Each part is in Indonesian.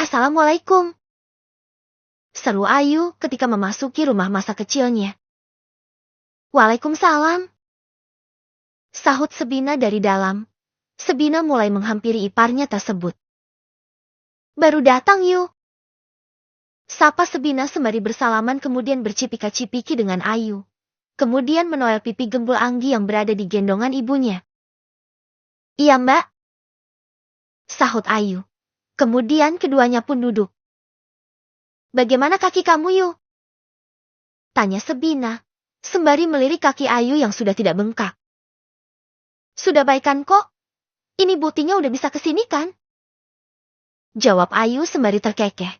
Assalamualaikum, seru Ayu ketika memasuki rumah masa kecilnya. Waalaikumsalam, sahut Sebina dari dalam. Sebina mulai menghampiri iparnya tersebut. Baru datang Yu. Sapa Sebina sembari bersalaman kemudian bercipika-cipiki dengan Ayu. Kemudian menoel pipi gembul Anggi yang berada di gendongan ibunya. Iya mbak, sahut Ayu. Kemudian keduanya pun duduk. Bagaimana kaki kamu Yu? Tanya Sebina, sembari melirik kaki Ayu yang sudah tidak bengkak. Sudah baikan kok. Ini buktinya udah bisa kesini kan? Jawab Ayu sembari terkekeh.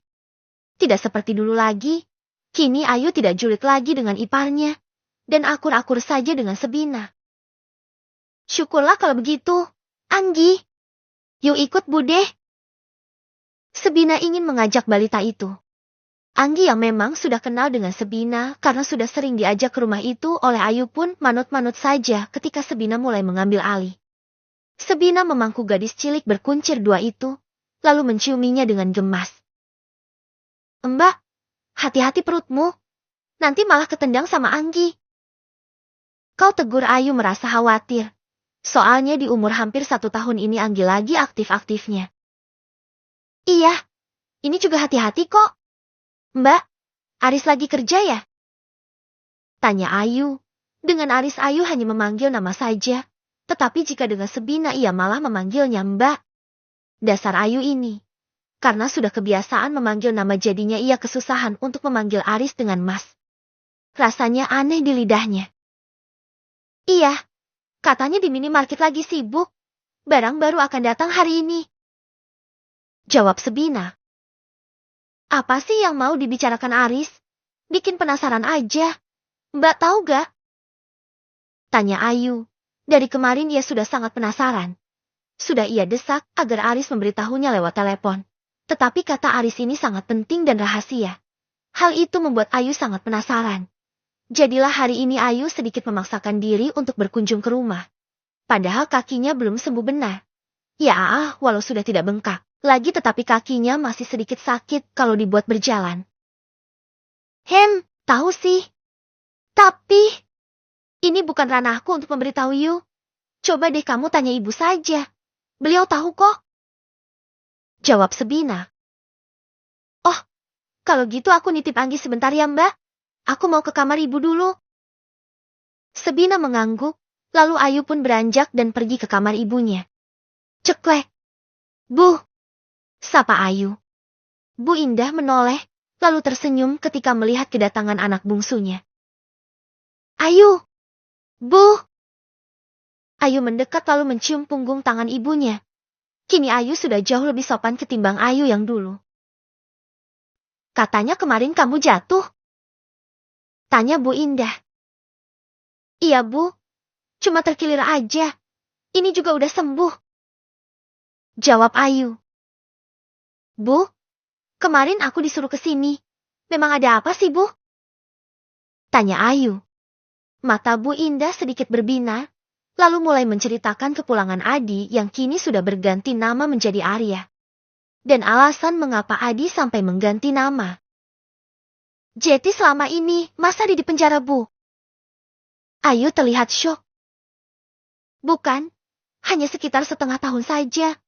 Tidak seperti dulu lagi. Kini Ayu tidak julid lagi dengan iparnya. Dan akur-akur saja dengan Sebina. Syukurlah kalau begitu. Anggi, yuk ikut Bude. Sebina ingin mengajak balita itu. Anggi yang memang sudah kenal dengan Sebina karena sudah sering diajak ke rumah itu oleh Ayu pun manut-manut saja ketika Sebina mulai mengambil alih. Sebina memangku gadis cilik berkuncir dua itu, lalu menciuminya dengan gemas. Mbak, hati-hati perutmu, nanti malah ketendang sama Anggi. Kau tegur Ayu merasa khawatir, soalnya di umur hampir 1 tahun ini Anggi lagi aktif-aktifnya. Iya, ini juga hati-hati kok. Mbak, Aris lagi kerja ya? Tanya Ayu. Dengan Aris Ayu hanya memanggil nama saja. Tetapi jika dengan Sebina ia malah memanggilnya Mbak. Dasar Ayu ini. Karena sudah kebiasaan memanggil nama jadinya ia kesusahan untuk memanggil Aris dengan Mas. Rasanya aneh di lidahnya. Iya, katanya di minimarket lagi sibuk. Barang baru akan datang hari ini. Jawab Sebina. Apa sih yang mau dibicarakan Aris? Bikin penasaran aja. Mbak tahu gak? Tanya Ayu. Dari kemarin ia sudah sangat penasaran. Sudah ia desak agar Aris memberitahunya lewat telepon. Tetapi kata Aris ini sangat penting dan rahasia. Hal itu membuat Ayu sangat penasaran. Jadilah hari ini Ayu sedikit memaksakan diri untuk berkunjung ke rumah. Padahal kakinya belum sembuh benar. Ya, walau sudah tidak bengkak lagi tetapi kakinya masih sedikit sakit kalau dibuat berjalan. Tahu sih. Tapi ini bukan ranahku untuk memberitahu Yu. Coba deh kamu tanya ibu saja. Beliau tahu kok. Jawab Sebina. Oh, kalau gitu aku nitip Anggi sebentar ya mbak. Aku mau ke kamar ibu dulu. Sebina mengangguk, lalu Ayu pun beranjak dan pergi ke kamar ibunya. Ceklek. Bu. Sapa Ayu. Bu Indah menoleh, lalu tersenyum ketika melihat kedatangan anak bungsunya. Ayu. Bu. Ayu mendekat lalu mencium punggung tangan ibunya. Kini Ayu sudah jauh lebih sopan ketimbang Ayu yang dulu. Katanya kemarin kamu jatuh. Tanya Bu Indah. Iya Bu, cuma terkilir aja. Ini juga udah sembuh. Jawab Ayu. Bu, kemarin aku disuruh ke sini. Memang ada apa sih Bu? Tanya Ayu. Mata Bu Indah sedikit berbinar, lalu mulai menceritakan kepulangan Adi yang kini sudah berganti nama menjadi Arya. Dan alasan mengapa Adi sampai mengganti nama. Jadi selama ini masa di penjara Bu? Ayu terlihat syok. Bukan, hanya sekitar setengah tahun saja.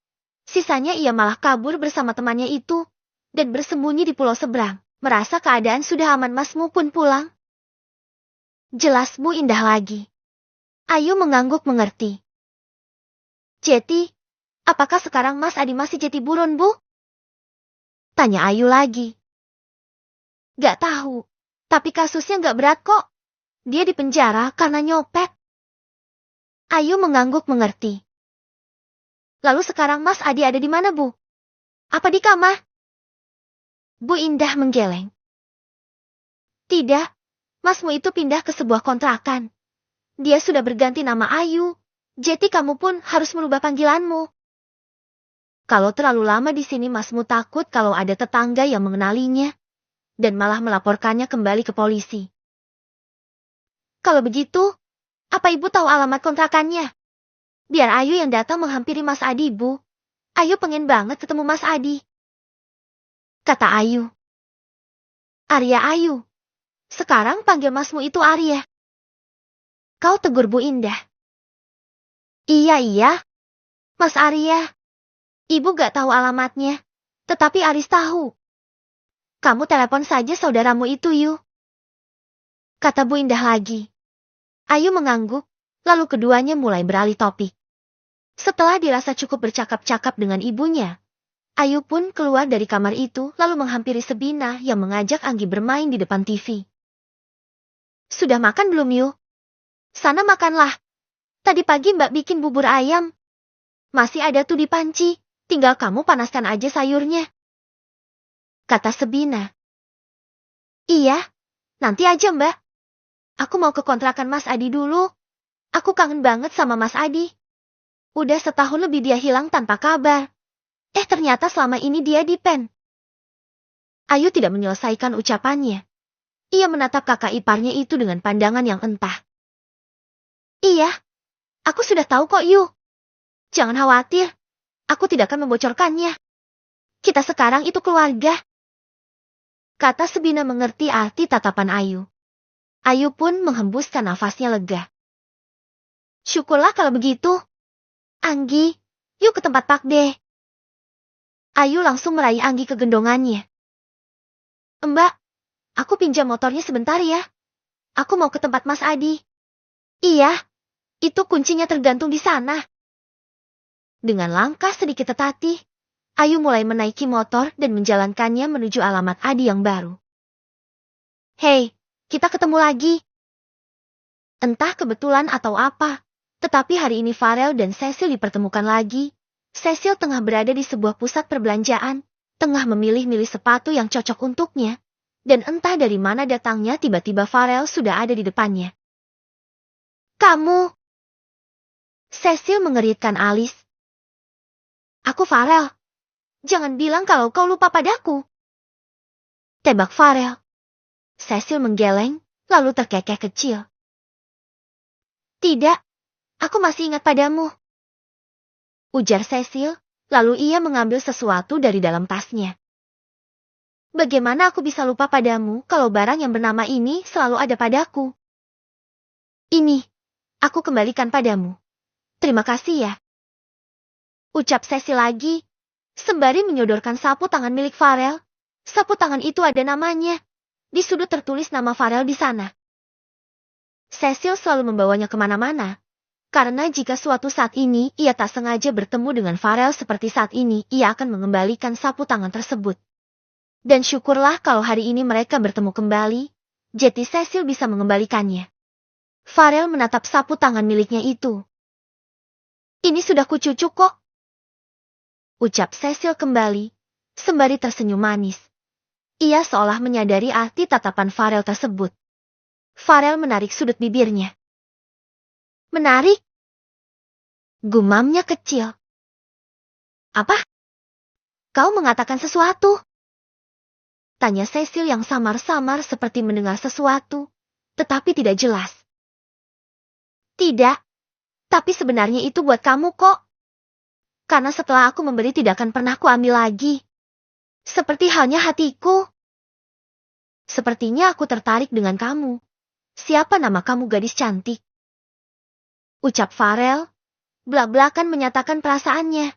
Sisanya ia malah kabur bersama temannya itu, dan bersembunyi di pulau seberang, merasa keadaan sudah aman Masmu pun pulang. Jelas Bu Indah lagi. Ayu mengangguk mengerti. Jeti, apakah sekarang Mas Adi masih jeti buron Bu? Tanya Ayu lagi. Gak tahu, tapi kasusnya gak berat kok. Dia di penjara karena nyopet. Ayu mengangguk mengerti. Lalu sekarang Mas Adi ada di mana Bu? Apa di kamar? Bu Indah menggeleng. Tidak, Masmu itu pindah ke sebuah kontrakan. Dia sudah berganti nama Ayu, jadi kamu pun harus merubah panggilanmu. Kalau terlalu lama di sini Masmu takut kalau ada tetangga yang mengenalinya, dan malah melaporkannya kembali ke polisi. Kalau begitu, apa Ibu tahu alamat kontrakannya? Biar Ayu yang datang menghampiri Mas Adi Bu. Ayu pengen banget ketemu Mas Adi. kata Ayu. Arya Ayu. Sekarang panggil masmu itu Arya. Kau tegur Bu Indah. Iya, Mas Arya. Ibu gak tahu alamatnya, tetapi Aris tahu. Kamu telepon saja saudaramu itu, Yu. Kata Bu Indah lagi. Ayu mengangguk, lalu keduanya mulai beralih topik. Setelah dirasa cukup bercakap-cakap dengan ibunya, Ayu pun keluar dari kamar itu lalu menghampiri Sebina yang mengajak Anggi bermain di depan TV. Sudah makan belum, Yu? Sana makanlah. Tadi pagi Mbak bikin bubur ayam. Masih ada tuh di panci. Tinggal kamu panaskan aja sayurnya. Kata Sebina. Iya, nanti aja Mbak. Aku mau ke kontrakan Mas Adi dulu. Aku kangen banget sama Mas Adi. Udah setahun lebih dia hilang tanpa kabar. Ternyata selama ini dia di pen. Ayu tidak menyelesaikan ucapannya. Ia menatap kakak iparnya itu dengan pandangan yang entah. Iya, aku sudah tahu kok Yu. Jangan khawatir. Aku tidak akan membocorkannya. Kita sekarang itu keluarga. Kata Sebina mengerti arti tatapan Ayu. Ayu pun menghembuskan nafasnya lega. Syukurlah kalau begitu. Anggi, yuk ke tempat Pak De. Ayu langsung meraih Anggi ke gendongannya. Mbak, aku pinjam motornya sebentar ya. Aku mau ke tempat Mas Adi. Iya, itu kuncinya tergantung di sana. Dengan langkah sedikit tertatih, Ayu mulai menaiki motor dan menjalankannya menuju alamat Adi yang baru. Hei, kita ketemu lagi. Entah kebetulan atau apa, tetapi hari ini Farel dan Cecil dipertemukan lagi. Cecil tengah berada di sebuah pusat perbelanjaan, tengah memilih-milih sepatu yang cocok untuknya, dan entah dari mana datangnya tiba-tiba Farel sudah ada di depannya. Kamu! Cecil mengeritkan alis. Aku Farel. Jangan bilang kalau kau lupa padaku. Tebak Farel. Cecil menggeleng, lalu terkekeh kecil. Tidak, aku masih ingat padamu. Ujar Cecil, lalu ia mengambil sesuatu dari dalam tasnya. Bagaimana aku bisa lupa padamu kalau barang yang bernama ini selalu ada padaku? Ini, aku kembalikan padamu. Terima kasih ya. Ucap Cecil lagi, sembari menyodorkan sapu tangan milik Farel. Sapu tangan itu ada namanya. Di sudut tertulis nama Farel di sana. Cecil selalu membawanya kemana-mana. Karena jika suatu saat ini ia tak sengaja bertemu dengan Farel seperti saat ini, ia akan mengembalikan sapu tangan tersebut. Dan syukurlah kalau hari ini mereka bertemu kembali, jadi Cecil bisa mengembalikannya. Farel menatap sapu tangan miliknya itu. Ini sudah kucucuk kok. Ucap Cecil kembali, sembari tersenyum manis. Ia seolah menyadari arti tatapan Farel tersebut. Farel menarik sudut bibirnya. Menarik? Gumamnya kecil. Apa? Kau mengatakan sesuatu? Tanya Cecil yang samar-samar seperti mendengar sesuatu, tetapi tidak jelas. Tidak, tapi sebenarnya itu buat kamu kok. Karena setelah aku memberi tidak akan pernah kuambil lagi. Seperti halnya hatiku. Sepertinya aku tertarik dengan kamu. Siapa nama kamu gadis cantik? Ucap Farel, belak-belakan menyatakan perasaannya.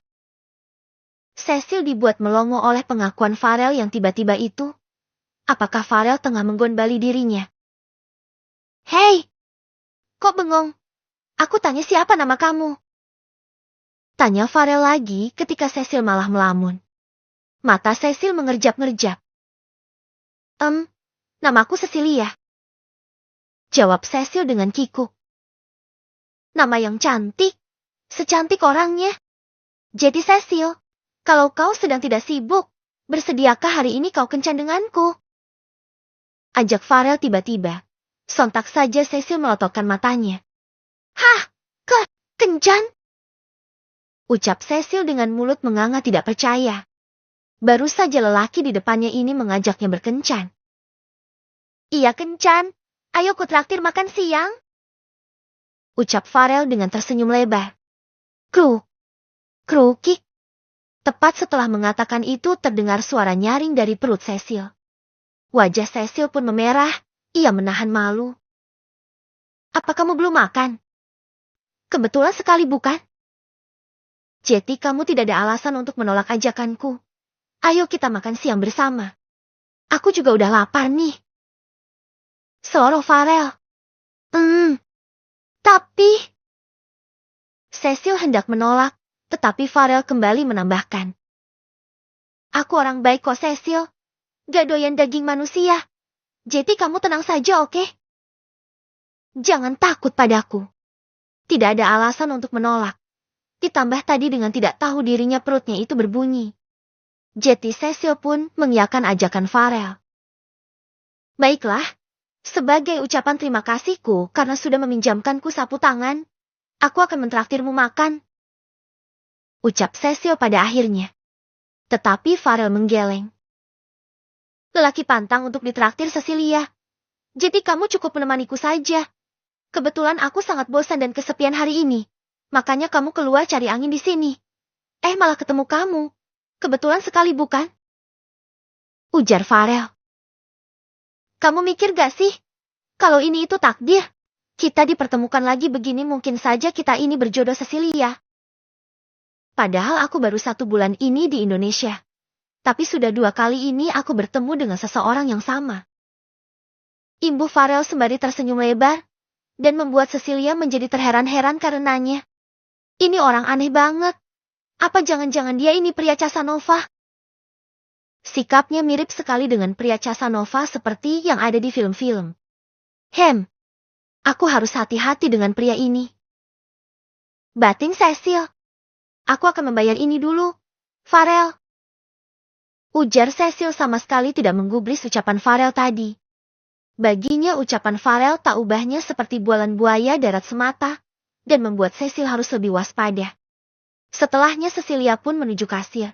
Cecil dibuat melongo oleh pengakuan Farel yang tiba-tiba itu. Apakah Farel tengah menggonbali dirinya? Hei! Kok bengong? Aku tanya siapa nama kamu? Tanya Farel lagi ketika Cecil malah melamun. Mata Cecil mengerjap-ngerjap. Namaku Cecilia. Jawab Cecil dengan kikuk. Nama yang cantik, secantik orangnya. Jadi Cecil, kalau kau sedang tidak sibuk, bersediakah hari ini kau kencan denganku? Ajak Farel tiba-tiba. Sontak saja Cecil melototkan matanya. Hah, kencan? Ucap Cecil dengan mulut menganga tidak percaya. Baru saja lelaki di depannya ini mengajaknya berkencan. Iya kencan, ayo kutraktir makan siang. Ucap Farel dengan tersenyum lebar. Krukik. Tepat setelah mengatakan itu terdengar suara nyaring dari perut Cecil. Wajah Cecil pun memerah, ia menahan malu. Apa kamu belum makan? Kebetulan sekali bukan? Jadi kamu tidak ada alasan untuk menolak ajakanku. Ayo kita makan siang bersama. Aku juga udah lapar nih. Seluruh Farel. Tapi... Cecil hendak menolak, tetapi Farel kembali menambahkan. Aku orang baik kok Cecil. Gak doyan daging manusia. Jadi kamu tenang saja oke? Jangan takut padaku. Tidak ada alasan untuk menolak. Ditambah tadi dengan tidak tahu dirinya perutnya itu berbunyi. Jadi Cecil pun mengiyakan ajakan Farel. Baiklah. Sebagai ucapan terima kasihku karena sudah meminjamkanku sapu tangan, aku akan mentraktirmu makan. Ucap Cecil pada akhirnya. Tetapi Farel menggeleng. Lelaki pantang untuk ditraktir Cecilia. Jadi kamu cukup menemaniku saja. Kebetulan aku sangat bosan dan kesepian hari ini. Makanya kamu keluar cari angin di sini. Malah ketemu kamu. Kebetulan sekali bukan? Ujar Farel. Kamu mikir gak sih? Kalau ini itu takdir. Kita dipertemukan lagi begini mungkin saja kita ini berjodoh Cecilia. Padahal aku baru 1 bulan ini di Indonesia. Tapi sudah 2 kali ini aku bertemu dengan seseorang yang sama. Imbu Farel sembari tersenyum lebar. Dan membuat Cecilia menjadi terheran-heran karenanya. Ini orang aneh banget. Apa jangan-jangan dia ini pria Casanova? Sikapnya mirip sekali dengan pria Casanova seperti yang ada di film-film. Aku harus hati-hati dengan pria ini. Batin Cecil. Aku akan membayar ini dulu, Farel. Ujar Cecil sama sekali tidak menggubris ucapan Farel tadi. Baginya ucapan Farel tak ubahnya seperti bualan buaya darat semata, dan membuat Cecil harus lebih waspada. Setelahnya Cecilia pun menuju kasir.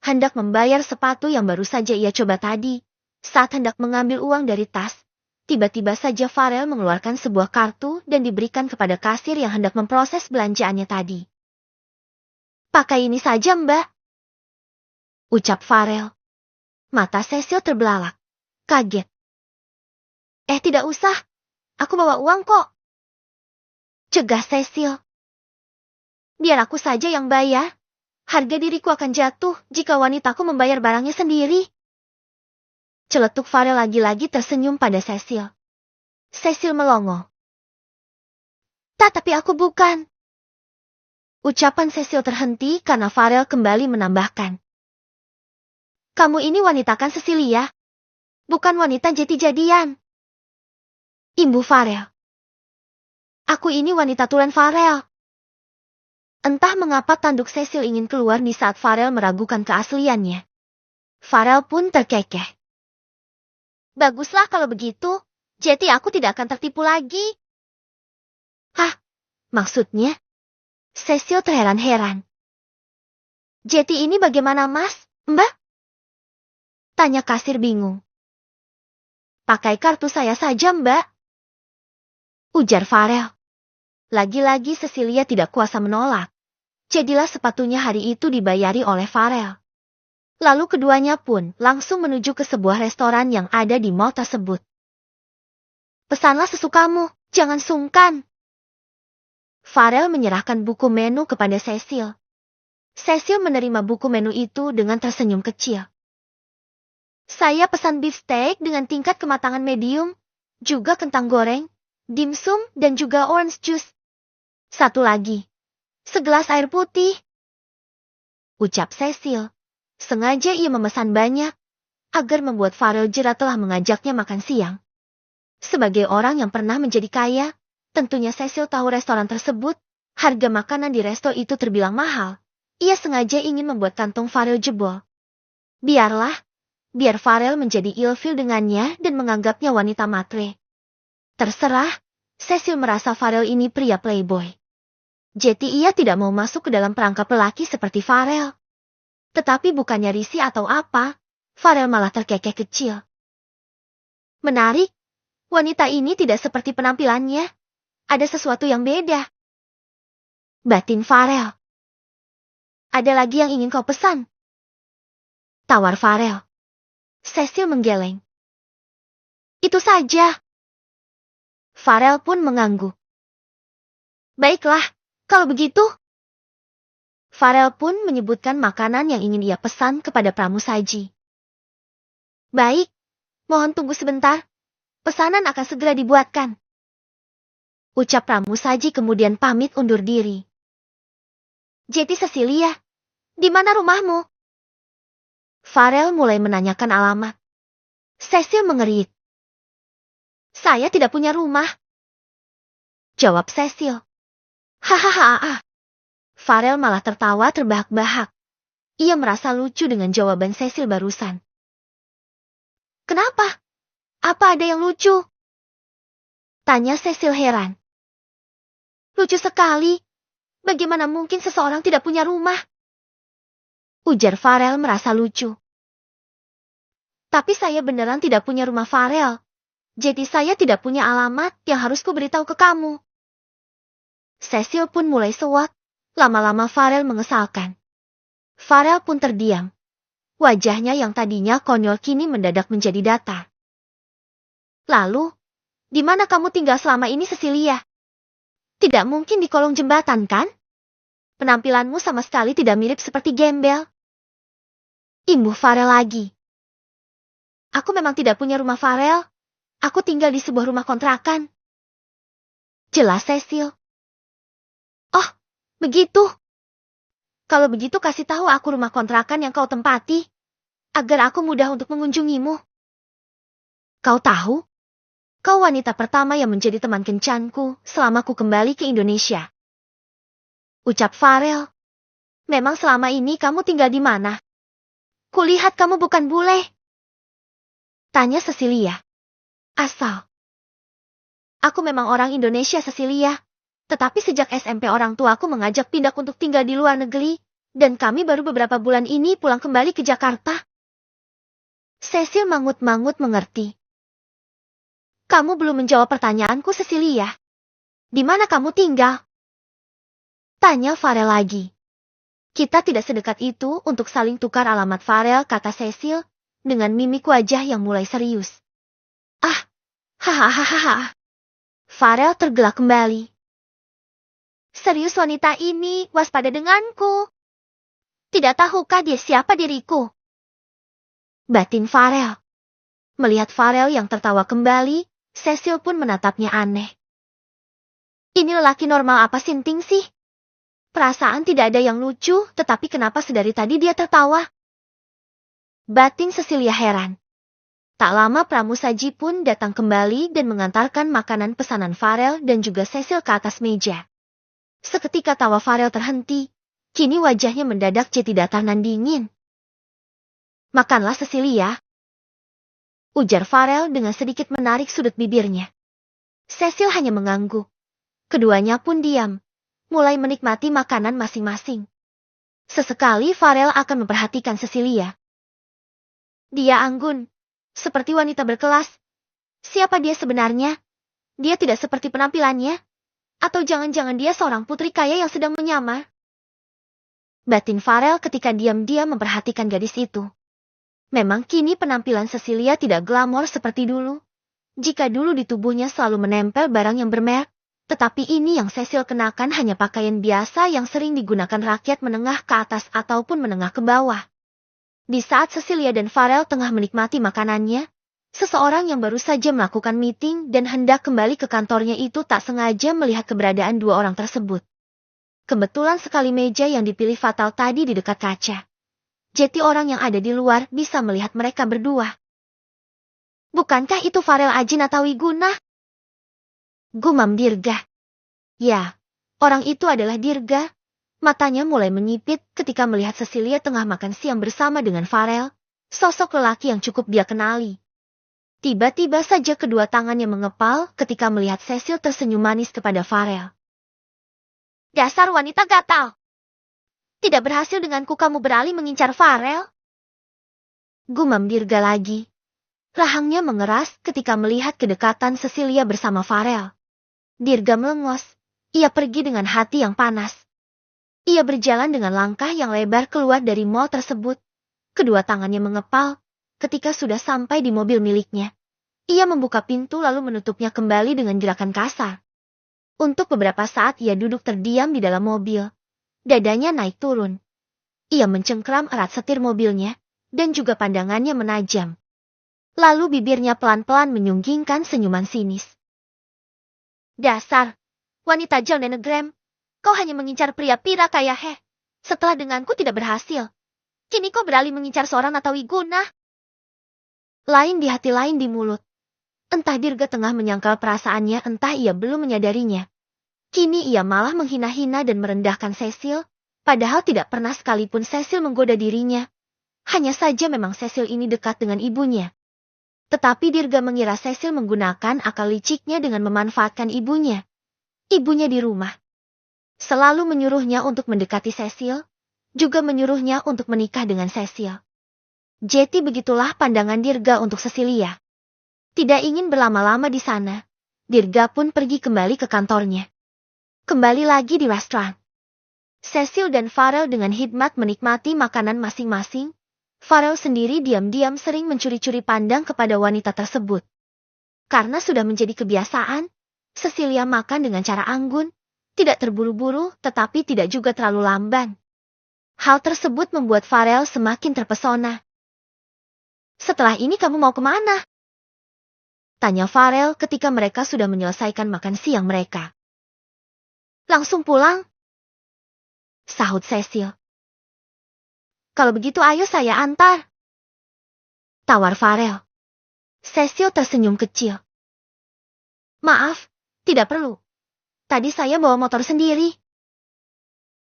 Hendak membayar sepatu yang baru saja ia coba tadi. Saat hendak mengambil uang dari tas, tiba-tiba saja Farel mengeluarkan sebuah kartu dan diberikan kepada kasir yang hendak memproses belanjaannya tadi. Pakai ini saja mbak. Ucap Farel. Mata Cecil terbelalak. Kaget. Tidak usah. Aku bawa uang kok. Cegah Cecil. Biar aku saja yang bayar. Harga diriku akan jatuh jika wanitaku membayar barangnya sendiri. Celetuk Farel lagi-lagi tersenyum pada Cecil. Cecil melongo. Tapi aku bukan. Ucapan Cecil terhenti karena Farel kembali menambahkan. Kamu ini wanita kan Cecilia? Bukan wanita jadi-jadian. Imbu Farel. Aku ini wanita tulen Farel. Entah mengapa tanduk Cecil ingin keluar di saat Farel meragukan keasliannya. Farel pun terkekeh. Baguslah kalau begitu, jadi aku tidak akan tertipu lagi. Hah? Maksudnya? Cecil terheran-heran. Jadi ini bagaimana mas, mbak? Tanya kasir bingung. Pakai kartu saya saja mbak. Ujar Farel. Lagi-lagi Cecilia tidak kuasa menolak. Jadilah sepatunya hari itu dibayari oleh Farel. Lalu keduanya pun langsung menuju ke sebuah restoran yang ada di mall tersebut. Pesanlah sesukamu, jangan sungkan. Farel menyerahkan buku menu kepada Cecil. Cecil menerima buku menu itu dengan tersenyum kecil. Saya pesan beef steak dengan tingkat kematangan medium, juga kentang goreng, dimsum dan juga orange juice. Satu lagi. Segelas air putih. Ucap Cecil. Sengaja ia memesan banyak, agar membuat Farel jera telah mengajaknya makan siang. Sebagai orang yang pernah menjadi kaya, tentunya Cecil tahu restoran tersebut, harga makanan di resto itu terbilang mahal. Ia sengaja ingin membuat kantong Farel jebol. Biar Farel menjadi ilfil dengannya dan menganggapnya wanita matre. Terserah, Cecil merasa Farel ini pria playboy. Jadi ia tidak mau masuk ke dalam perangkap lelaki seperti Farel. Tetapi bukannya risih atau apa, Farel malah terkekeh kecil. Menarik, wanita ini tidak seperti penampilannya. Ada sesuatu yang beda. Batin Farel. Ada lagi yang ingin kau pesan? Tawar Farel. Cecil menggeleng. Itu saja. Farel pun mengangguk. Baiklah, kalau begitu. Farel pun menyebutkan makanan yang ingin ia pesan kepada pramusaji. Baik, mohon tunggu sebentar. Pesanan akan segera dibuatkan. Ucap pramusaji kemudian pamit undur diri. Jeti Cecilia, di mana rumahmu? Farel mulai menanyakan alamat. Cecil mengerit. Saya tidak punya rumah. Jawab Cecil. Hahaha. Farel malah tertawa terbahak-bahak. Ia merasa lucu dengan jawaban Cecil barusan. Kenapa? Apa ada yang lucu? Tanya Cecil heran. Lucu sekali. Bagaimana mungkin seseorang tidak punya rumah? Ujar Farel merasa lucu. Tapi saya beneran tidak punya rumah Farel. Jadi saya tidak punya alamat yang harus kuberitahu ke kamu. Cecil pun mulai sewak. Lama-lama Farel mengesalkan. Farel pun terdiam. Wajahnya yang tadinya konyol kini mendadak menjadi datar. Lalu, di mana kamu tinggal selama ini, Cecilia? Tidak mungkin di kolong jembatan, kan? Penampilanmu sama sekali tidak mirip seperti gembel. Imbuh Farel lagi. Aku memang tidak punya rumah Farel. Aku tinggal di sebuah rumah kontrakan. Jelas Cecil. Oh, begitu. Kalau begitu kasih tahu aku rumah kontrakan yang kau tempati, agar aku mudah untuk mengunjungimu. Kau tahu? Kau wanita pertama yang menjadi teman kencanku selama ku kembali ke Indonesia. Ucap Farel. Memang selama ini kamu tinggal di mana? Kulihat kamu bukan bule. Tanya Cecilia. Asal. Aku memang orang Indonesia, Cecilia. Tetapi sejak SMP orang tuaku mengajak pindah untuk tinggal di luar negeri, dan kami baru beberapa bulan ini pulang kembali ke Jakarta. Cecil mangut-mangut mengerti. Kamu belum menjawab pertanyaanku, Cecilia. Di mana kamu tinggal? Tanya Farel lagi. Kita tidak sedekat itu untuk saling tukar alamat Farel, kata Cecil, dengan mimik wajah yang mulai serius. Ah, hahaha. Farel tergelak kembali. Serius wanita ini, waspada denganku. Tidak tahukah dia siapa diriku? Batin Farel. Melihat Farel yang tertawa kembali, Cecil pun menatapnya aneh. Ini lelaki normal apa sinting sih? Perasaan tidak ada yang lucu, tetapi kenapa sedari tadi dia tertawa? Batin Cecilia heran. Tak lama pramusaji pun datang kembali dan mengantarkan makanan pesanan Farel dan juga Cecil ke atas meja. Seketika tawa Farel terhenti, kini wajahnya mendadak jadi datar nan dingin. Makanlah Cecilia. Ujar Farel dengan sedikit menarik sudut bibirnya. Cecil hanya mengangguk. Keduanya pun diam, mulai menikmati makanan masing-masing. Sesekali Farel akan memperhatikan Cecilia. Dia anggun, seperti wanita berkelas. Siapa dia sebenarnya? Dia tidak seperti penampilannya? Atau jangan-jangan dia seorang putri kaya yang sedang menyamar? Batin Farel ketika diam-diam memperhatikan gadis itu. Memang kini penampilan Cecilia tidak glamor seperti dulu. Jika dulu di tubuhnya selalu menempel barang yang bermerek, tetapi ini yang Cecil kenakan hanya pakaian biasa yang sering digunakan rakyat menengah ke atas ataupun menengah ke bawah. Di saat Cecilia dan Farel tengah menikmati makanannya, seseorang yang baru saja melakukan meeting dan hendak kembali ke kantornya itu tak sengaja melihat keberadaan dua orang tersebut. Kebetulan sekali meja yang dipilih fatal tadi di dekat kaca. Jadi orang yang ada di luar bisa melihat mereka berdua. Bukankah itu Farel Ajin atau Wiguna? Gumam Dirga. Ya, orang itu adalah Dirga. Matanya mulai menyipit ketika melihat Cecilia tengah makan siang bersama dengan Farel, sosok lelaki yang cukup dia kenali. Tiba-tiba saja kedua tangannya mengepal ketika melihat Cecil tersenyum manis kepada Farel. Dasar wanita gatal. Tidak berhasil denganku kamu beralih mengincar Farel. Gumam Dirga lagi. Rahangnya mengeras ketika melihat kedekatan Cecilia bersama Farel. Dirga melengos. Ia pergi dengan hati yang panas. Ia berjalan dengan langkah yang lebar keluar dari mall tersebut. Kedua tangannya mengepal ketika sudah sampai di mobil miliknya. Ia membuka pintu lalu menutupnya kembali dengan gerakan kasar. Untuk beberapa saat ia duduk terdiam di dalam mobil. Dadanya naik turun. Ia mencengkram erat setir mobilnya, dan juga pandangannya menajam. Lalu bibirnya pelan-pelan menyunggingkan senyuman sinis. Dasar, wanita Jalnenegram, kau hanya mengincar pria pira kaya heh. Setelah denganku tidak berhasil, kini kau beralih mengincar seorang Natawi Guna. Lain di hati lain di mulut. Entah Dirga tengah menyangkal perasaannya, entah ia belum menyadarinya. Kini ia malah menghina-hina dan merendahkan Cecil, padahal tidak pernah sekalipun Cecil menggoda dirinya. Hanya saja memang Cecil ini dekat dengan ibunya. Tetapi Dirga mengira Cecil menggunakan akal liciknya dengan memanfaatkan ibunya. Ibunya di rumah. Selalu menyuruhnya untuk mendekati Cecil, juga menyuruhnya untuk menikah dengan Cecil. Jadi begitulah pandangan Dirga untuk Cecilia. Tidak ingin berlama-lama di sana, Dirga pun pergi kembali ke kantornya. Kembali lagi di restoran. Cecil dan Farel dengan hikmat menikmati makanan masing-masing. Farel sendiri diam-diam sering mencuri-curi pandang kepada wanita tersebut. Karena sudah menjadi kebiasaan, Cecilia makan dengan cara anggun, tidak terburu-buru tetapi tidak juga terlalu lamban. Hal tersebut membuat Farel semakin terpesona. Setelah ini kamu mau kemana? Tanya Farel ketika mereka sudah menyelesaikan makan siang mereka. Langsung pulang? Sahut Cecil. Kalau begitu ayo saya antar. Tawar Farel. Cecil tersenyum kecil. Maaf, tidak perlu. Tadi saya bawa motor sendiri.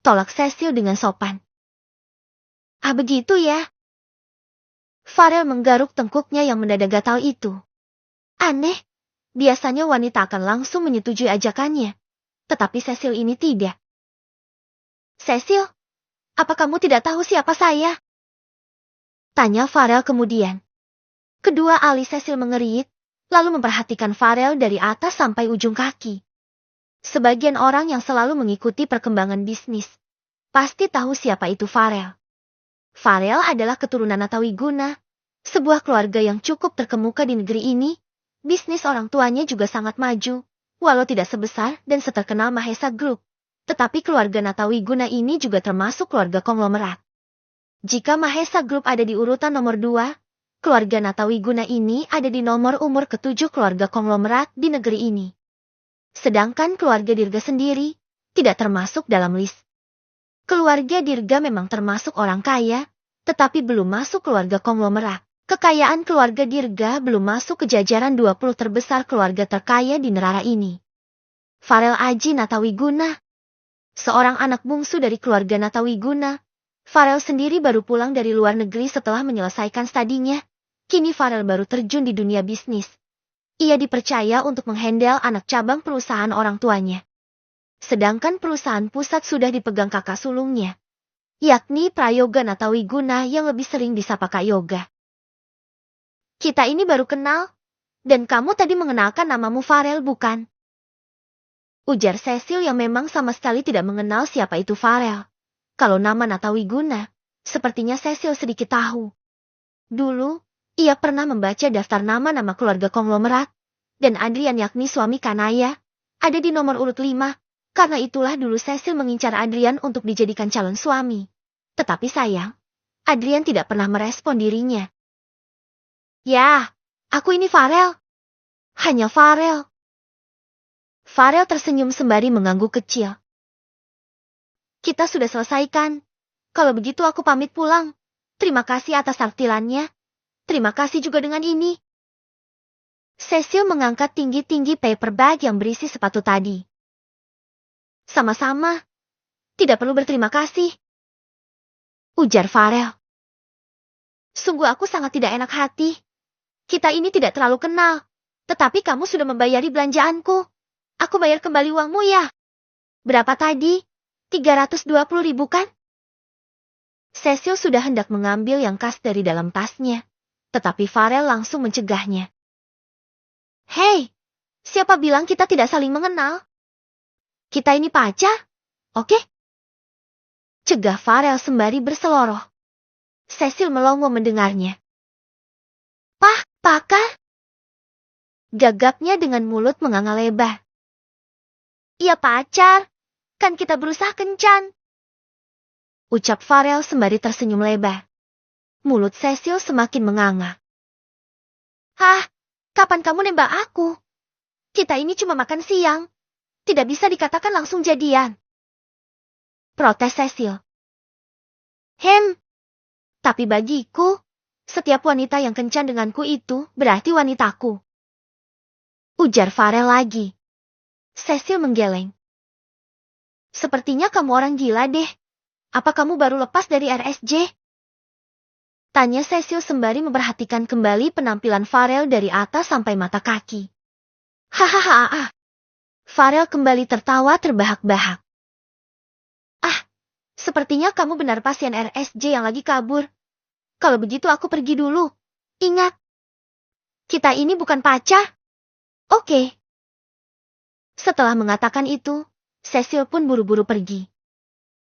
Tolak Cecil dengan sopan. Ah begitu ya? Farel menggaruk tengkuknya yang mendadak gatal itu. Aneh, biasanya wanita akan langsung menyetujui ajakannya. Tetapi Cecil ini tidak. Cecil, apa kamu tidak tahu siapa saya? Tanya Farel kemudian. Kedua alis Cecil mengerit, lalu memperhatikan Farel dari atas sampai ujung kaki. Sebagian orang yang selalu mengikuti perkembangan bisnis, pasti tahu siapa itu Farel. Farel adalah keturunan Natawi Guna, sebuah keluarga yang cukup terkemuka di negeri ini. Bisnis orang tuanya juga sangat maju, walau tidak sebesar dan seterkenal Mahesa Group. Tetapi keluarga Natawi Guna ini juga termasuk keluarga konglomerat. Jika Mahesa Group ada di urutan nomor 2, keluarga Natawi Guna ini ada di nomor umur ke-7 keluarga konglomerat di negeri ini. Sedangkan keluarga Dirga sendiri tidak termasuk dalam list. Keluarga Dirga memang termasuk orang kaya, tetapi belum masuk keluarga konglomerat. Kekayaan keluarga Dirga belum masuk ke jajaran 20 terbesar keluarga terkaya di Nerara ini. Farel Aji Natawi Guna, seorang anak bungsu dari keluarga Natawi Guna. Farel sendiri baru pulang dari luar negeri setelah menyelesaikan studinya. Kini Farel baru terjun di dunia bisnis. Ia dipercaya untuk menghandle anak cabang perusahaan orang tuanya. Sedangkan perusahaan pusat sudah dipegang kakak sulungnya, yakni Prayoga Natawi Guna yang lebih sering disapa Kak Yoga. Kita ini baru kenal, dan kamu tadi mengenalkan namamu Farel bukan? Ujar Cecil yang memang sama sekali tidak mengenal siapa itu Farel. Kalau nama Natawi Guna, sepertinya Cecil sedikit tahu. Dulu, ia pernah membaca daftar nama-nama keluarga konglomerat, dan Adrian yakni suami Kanaya, ada di nomor urut 5, karena itulah dulu Cecil mengincar Adrian untuk dijadikan calon suami. Tetapi sayang, Adrian tidak pernah merespon dirinya. Ya, aku ini Farel. Hanya Farel. Farel tersenyum sembari mengangguk kecil. Kita sudah selesaikan. Kalau begitu aku pamit pulang. Terima kasih atas taktilannya. Terima kasih juga dengan ini. Cecil mengangkat tinggi-tinggi paper bag yang berisi sepatu tadi. Sama-sama. Tidak perlu berterima kasih. Ujar Farel. Sungguh aku sangat tidak enak hati. Kita ini tidak terlalu kenal, tetapi kamu sudah membayari belanjaanku. Aku bayar kembali uangmu ya. Berapa tadi? 320.000 kan? Cecil sudah hendak mengambil yang kas dari dalam tasnya, tetapi Farel langsung mencegahnya. Hei, siapa bilang kita tidak saling mengenal? Kita ini pacar, oke? Cegah Farel sembari berseloroh. Cecil melongo mendengarnya. Pakar? Gagapnya dengan mulut menganga lebar. Iya pacar, kan kita berusaha kencan. Ucap Farel sembari tersenyum lebar. Mulut Cecil semakin menganga. Hah, kapan kamu nembak aku? Kita ini cuma makan siang. Tidak bisa dikatakan langsung jadian. Protes Cecil. Tapi bagiku, setiap wanita yang kencan denganku itu berarti wanitaku. Ujar Farel lagi. Cecil menggeleng. Sepertinya kamu orang gila deh. Apa kamu baru lepas dari RSJ? Tanya Cecil sembari memperhatikan kembali penampilan Farel dari atas sampai mata kaki. Hahaha. Farel kembali tertawa terbahak-bahak. Sepertinya kamu benar pasien RSJ yang lagi kabur. Kalau begitu aku pergi dulu. Ingat, kita ini bukan pacar. Oke. Setelah mengatakan itu, Cecil pun buru-buru pergi.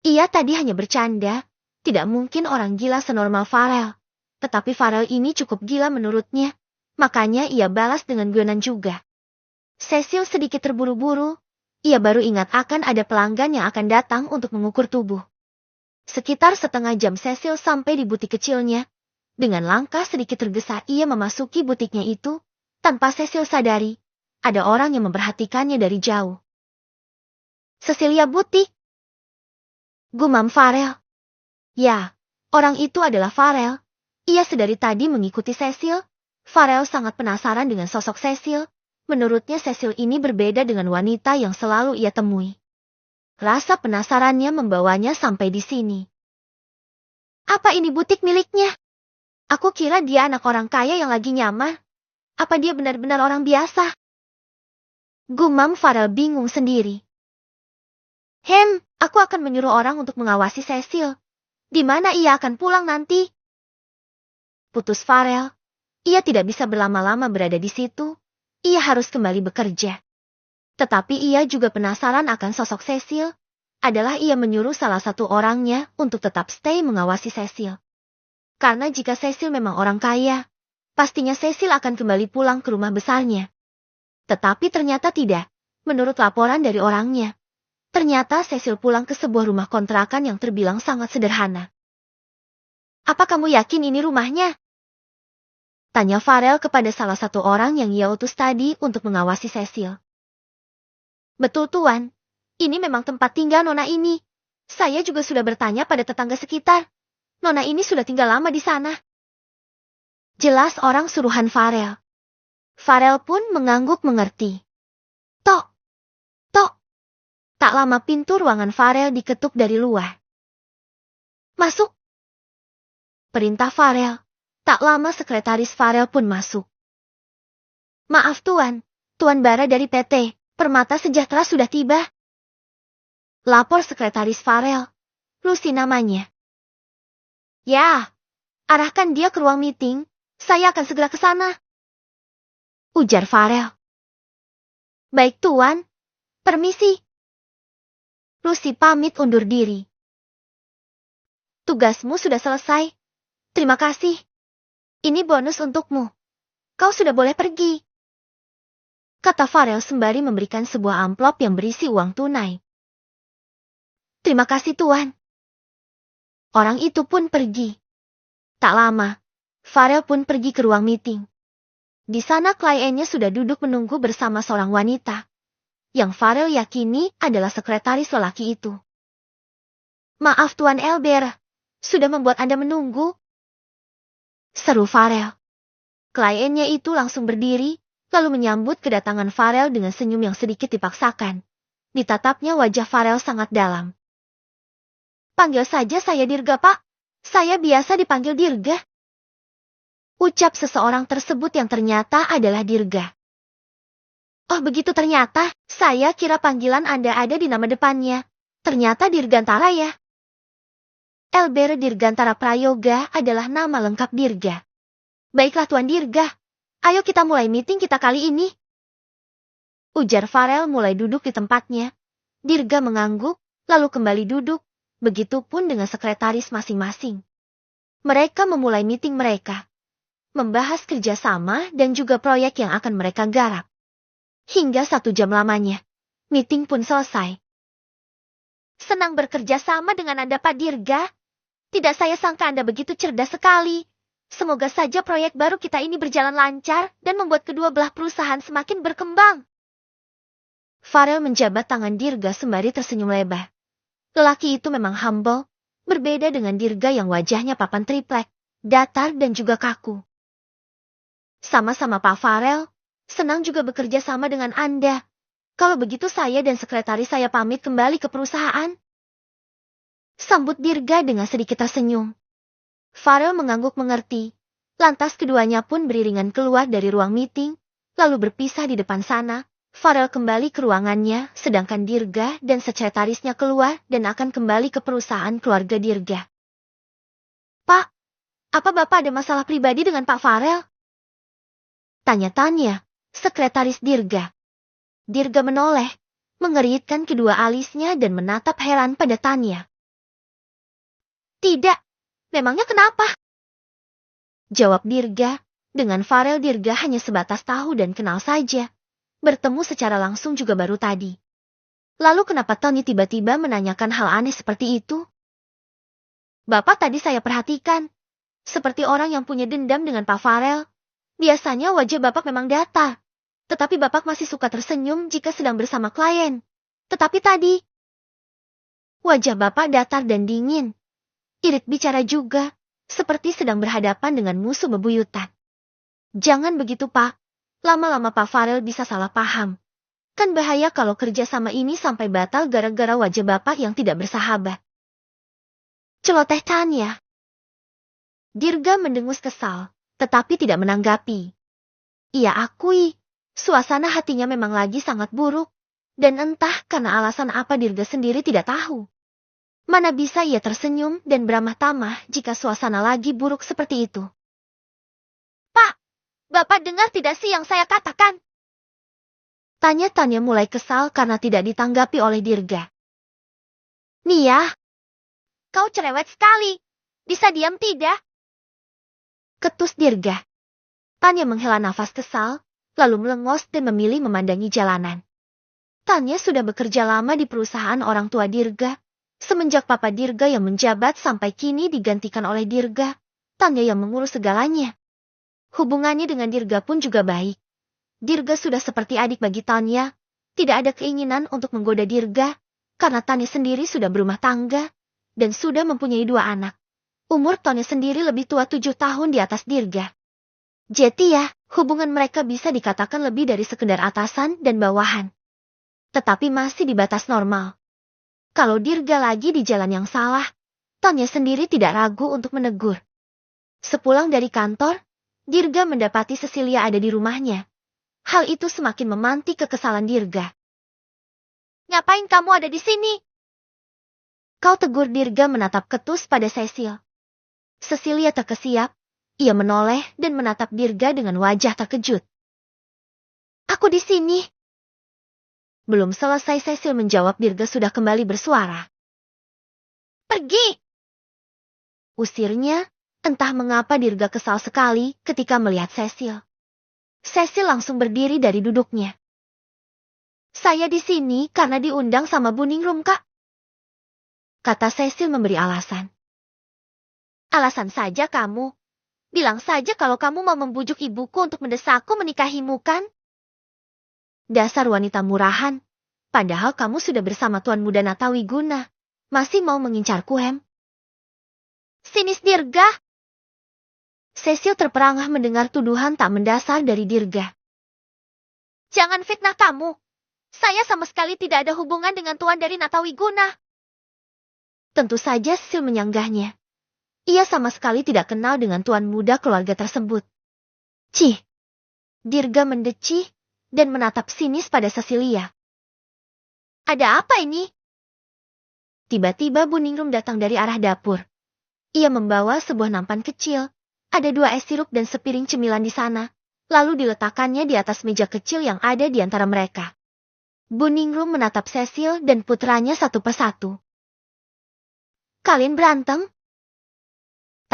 Ia tadi hanya bercanda, tidak mungkin orang gila senormal Farel. Tetapi Farel ini cukup gila menurutnya, makanya ia balas dengan guyonan juga. Cecil sedikit terburu-buru, ia baru ingat akan ada pelanggan yang akan datang untuk mengukur tubuh. Sekitar setengah jam Cecil sampai di butik kecilnya. Dengan langkah sedikit tergesa ia memasuki butiknya itu, tanpa Cecil sadari, ada orang yang memperhatikannya dari jauh. Cecilia butik. Gumam Farel. Ya, orang itu adalah Farel. Ia sedari tadi mengikuti Cecil. Farel sangat penasaran dengan sosok Cecil. Menurutnya Cecil ini berbeda dengan wanita yang selalu ia temui. Rasa penasarannya membawanya sampai di sini. Apa ini butik miliknya? Aku kira dia anak orang kaya yang lagi nyamar. Apa dia benar-benar orang biasa? Gumam Farel bingung sendiri. Aku akan menyuruh orang untuk mengawasi Cecil. Di mana ia akan pulang nanti? Putus Farel. Ia tidak bisa berlama-lama berada di situ. Ia harus kembali bekerja. Tetapi ia juga penasaran akan sosok Cecil. Adalah ia menyuruh salah satu orangnya untuk tetap stay mengawasi Cecil. Karena jika Cecil memang orang kaya, pastinya Cecil akan kembali pulang ke rumah besarnya. Tetapi ternyata tidak, menurut laporan dari orangnya. Ternyata Cecil pulang ke sebuah rumah kontrakan yang terbilang sangat sederhana. Apa kamu yakin ini rumahnya? Tanya Farel kepada salah satu orang yang ia utus tadi untuk mengawasi Cecil. Betul Tuan, ini memang tempat tinggal Nona ini. Saya juga sudah bertanya pada tetangga sekitar. Nona ini sudah tinggal lama di sana. Jelas orang suruhan Farel. Farel pun mengangguk mengerti. Tok. Tak lama pintu ruangan Farel diketuk dari luar. Masuk. Perintah Farel. Tak lama sekretaris Farel pun masuk. Maaf Tuan, Tuan Bara dari PT Permata Sejahtera sudah tiba. Lapor sekretaris Farel. Lucy namanya. Ya, arahkan dia ke ruang meeting. Saya akan segera ke sana. Ujar Farel. Baik Tuan. Permisi. Lucy pamit undur diri. Tugasmu sudah selesai. Terima kasih. Ini bonus untukmu. Kau sudah boleh pergi. Kata Farel sembari memberikan sebuah amplop yang berisi uang tunai. Terima kasih Tuan. Orang itu pun pergi. Tak lama, Farel pun pergi ke ruang meeting. Di sana kliennya sudah duduk menunggu bersama seorang wanita. Yang Farel yakini adalah sekretaris lelaki itu. Maaf Tuan Elber, sudah membuat Anda menunggu. Seru Farel. Kliennya itu langsung berdiri, lalu menyambut kedatangan Farel dengan senyum yang sedikit dipaksakan. Ditatapnya wajah Farel sangat dalam. Panggil saja saya Dirga Pak. Saya biasa dipanggil Dirga. Ucap seseorang tersebut yang ternyata adalah Dirga. Oh begitu ternyata, saya kira panggilan Anda ada di nama depannya. Ternyata Dirgantara ya. Elber Dirgantara Prayoga adalah nama lengkap Dirga. Baiklah Tuan Dirga, ayo kita mulai meeting kita kali ini. Ujar Farel mulai duduk di tempatnya. Dirga mengangguk, lalu kembali duduk. Begitupun dengan sekretaris masing-masing. Mereka memulai meeting mereka, membahas kerjasama dan juga proyek yang akan mereka garap. Hingga 1 jam lamanya, meeting pun selesai. Senang bekerja sama dengan Anda, Pak Dirga. Tidak saya sangka Anda begitu cerdas sekali. Semoga saja proyek baru kita ini berjalan lancar dan membuat kedua belah perusahaan semakin berkembang. Farel menjabat tangan Dirga sembari tersenyum lebar. Lelaki itu memang humble, berbeda dengan Dirga yang wajahnya papan triplek, datar dan juga kaku. Sama-sama Pak Farel, senang juga bekerja sama dengan Anda. Kalau begitu saya dan sekretaris saya pamit kembali ke perusahaan. Sambut Dirga dengan sedikit tersenyum. Farel mengangguk mengerti. Lantas keduanya pun beriringan keluar dari ruang meeting, lalu berpisah di depan sana. Farel kembali ke ruangannya, sedangkan Dirga dan sekretarisnya keluar dan akan kembali ke perusahaan keluarga Dirga. Pak, apa Bapak ada masalah pribadi dengan Pak Farel? Tanya-tanya, sekretaris Dirga. Dirga menoleh, mengeritkan kedua alisnya dan menatap heran pada Tanya. Tidak, memangnya kenapa? Jawab Dirga, dengan Farel Dirga hanya sebatas tahu dan kenal saja. Bertemu secara langsung juga baru tadi. Lalu kenapa Tony tiba-tiba menanyakan hal aneh seperti itu? Bapak tadi saya perhatikan, seperti orang yang punya dendam dengan Pak Farel. Biasanya wajah Bapak memang datar, tetapi Bapak masih suka tersenyum jika sedang bersama klien. Tetapi tadi, wajah Bapak datar dan dingin. Irit bicara juga, seperti sedang berhadapan dengan musuh bebuyutan. Jangan begitu Pak, lama-lama Pak Farel bisa salah paham. Kan bahaya kalau kerjasama ini sampai batal gara-gara wajah Bapak yang tidak bersahabat. Celoteh Tanya. Dirga mendengus kesal, tetapi tidak menanggapi. Ia akui, suasana hatinya memang lagi sangat buruk, dan entah karena alasan apa Dirga sendiri tidak tahu. Mana bisa ia tersenyum dan beramah tamah jika suasana lagi buruk seperti itu. Pak, Bapak dengar tidak sih yang saya katakan? Tanya-tanya mulai kesal karena tidak ditanggapi oleh Dirga. Nia, kau cerewet sekali. Bisa diam tidak? Ketus Dirga. Tanya menghela nafas kesal, lalu melengos dan memilih memandangi jalanan. Tanya sudah bekerja lama di perusahaan orang tua Dirga. Semenjak Papa Dirga yang menjabat sampai kini digantikan oleh Dirga, Tanya yang mengurus segalanya. Hubungannya dengan Dirga pun juga baik. Dirga sudah seperti adik bagi Tanya. Tidak ada keinginan untuk menggoda Dirga, karena Tanya sendiri sudah berumah tangga, dan sudah mempunyai 2 anak. Umur Tanya sendiri lebih tua 7 tahun di atas Dirga. Jadi ya, hubungan mereka bisa dikatakan lebih dari sekedar atasan dan bawahan. Tetapi masih di batas normal. Kalau Dirga lagi di jalan yang salah, Tanya sendiri tidak ragu untuk menegur. Sepulang dari kantor, Dirga mendapati Cecilia ada di rumahnya. Hal itu semakin memantik kekesalan Dirga. Ngapain kamu ada di sini? Kau tegur Dirga menatap ketus pada Cecil. Cecilia terkesiap, ia menoleh dan menatap Dirga dengan wajah terkejut. Aku di sini. Belum selesai Cecil menjawab Dirga sudah kembali bersuara. Pergi! Usirnya, entah mengapa Dirga kesal sekali ketika melihat Cecil. Cecil langsung berdiri dari duduknya. Saya di sini karena diundang sama Bu Ningrum, Kak. Kata Cecil memberi alasan. Alasan saja kamu. Bilang saja kalau kamu mau membujuk ibuku untuk mendesakku menikahimu kan? Dasar wanita murahan. Padahal kamu sudah bersama Tuan Muda Natawi Guna. Masih mau mengincarku, Hem? Sinis Dirga. Cecil terperangah mendengar tuduhan tak mendasar dari Dirga. Jangan fitnah kamu. Saya sama sekali tidak ada hubungan dengan Tuan dari Natawi Guna. Tentu saja Cecil menyanggahnya. Ia sama sekali tidak kenal dengan tuan muda keluarga tersebut. Cih! Dirga mendecih dan menatap sinis pada Cecilia. Ada apa ini? Tiba-tiba Bu Ningrum datang dari arah dapur. Ia membawa sebuah nampan kecil. Ada 2 es sirup dan sepiring cemilan di sana. Lalu diletakkannya di atas meja kecil yang ada di antara mereka. Bu Ningrum menatap Cecil dan putranya satu persatu. Kalian berantem?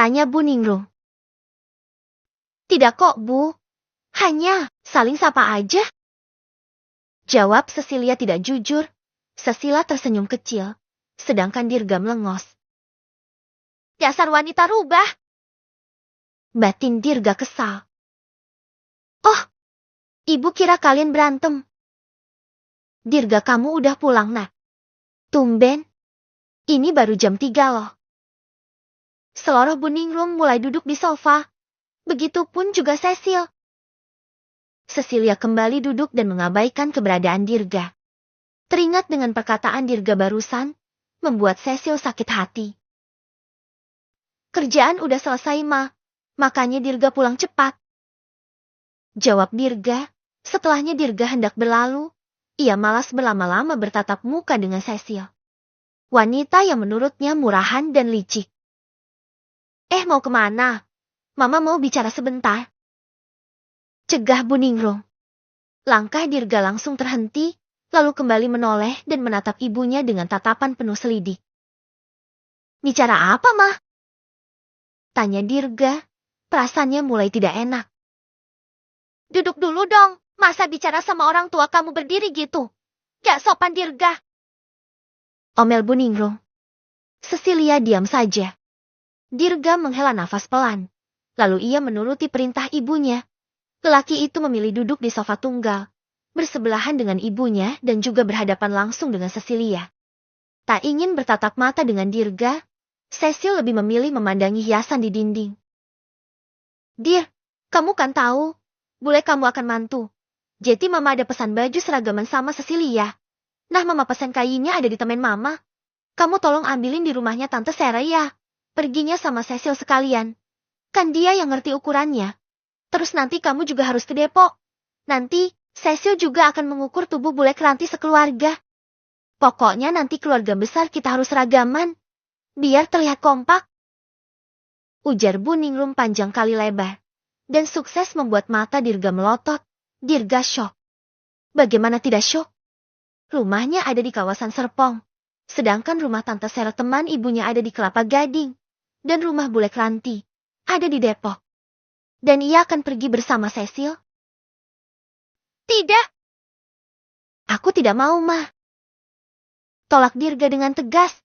Tanya Bu Ningrum. Tidak kok, Bu. Hanya saling sapa aja. Jawab Cecilia tidak jujur. Cecilia tersenyum kecil, sedangkan Dirga melengos. Dasar wanita rubah. Batin Dirga kesal. Oh, ibu kira kalian berantem. Dirga, kamu udah pulang, nak. Tumben. Ini baru jam 3 loh. Seluruh Bu Ningrum mulai duduk di sofa. Begitupun juga Cecil. Cecilia kembali duduk dan mengabaikan keberadaan Dirga. Teringat dengan perkataan Dirga barusan, membuat Cecil sakit hati. Kerjaan udah selesai, Ma. Makanya Dirga pulang cepat. Jawab Dirga. Setelahnya Dirga hendak berlalu. Ia malas berlama-lama bertatap muka dengan Cecil. Wanita yang menurutnya murahan dan licik. Mau kemana? Mama mau bicara sebentar. Cegah Bu Ningrum. Langkah Dirga langsung terhenti, lalu kembali menoleh dan menatap ibunya dengan tatapan penuh selidik. Bicara apa, Ma? Tanya Dirga, perasaannya mulai tidak enak. Duduk dulu dong, masa bicara sama orang tua kamu berdiri gitu? Gak sopan, Dirga. Omel Bu Ningrum. Cecilia diam saja. Dirga menghela nafas pelan. Lalu ia menuruti perintah ibunya. Lelaki itu memilih duduk di sofa tunggal, bersebelahan dengan ibunya dan juga berhadapan langsung dengan Cecilia. Tak ingin bertatap mata dengan Dirga, Cecil lebih memilih memandangi hiasan di dinding. Dir, kamu kan tahu, bule kamu akan mantu. Jadi Mama ada pesan baju seragaman sama Cecilia. Nah, Mama pesan kainnya ada di temen Mama. Kamu tolong ambilin di rumahnya Tante Sarah ya. Perginya sama Cecil sekalian. Kan dia yang ngerti ukurannya. Terus nanti kamu juga harus ke Depok. Nanti, Cecil juga akan mengukur tubuh bule Keranti sekeluarga. Pokoknya nanti keluarga besar kita harus ragaman. Biar terlihat kompak. Ujar Bu Ningrum panjang kali lebar. Dan sukses membuat mata Dirga melotot. Dirga syok. Bagaimana tidak syok? Rumahnya ada di kawasan Serpong. Sedangkan rumah Tante Sarah teman ibunya ada di Kelapa Gading. Dan rumah bule Keranti ada di Depok. Dan ia akan pergi bersama Cecil? Tidak. Aku tidak mau, Ma. Tolak Dirga dengan tegas.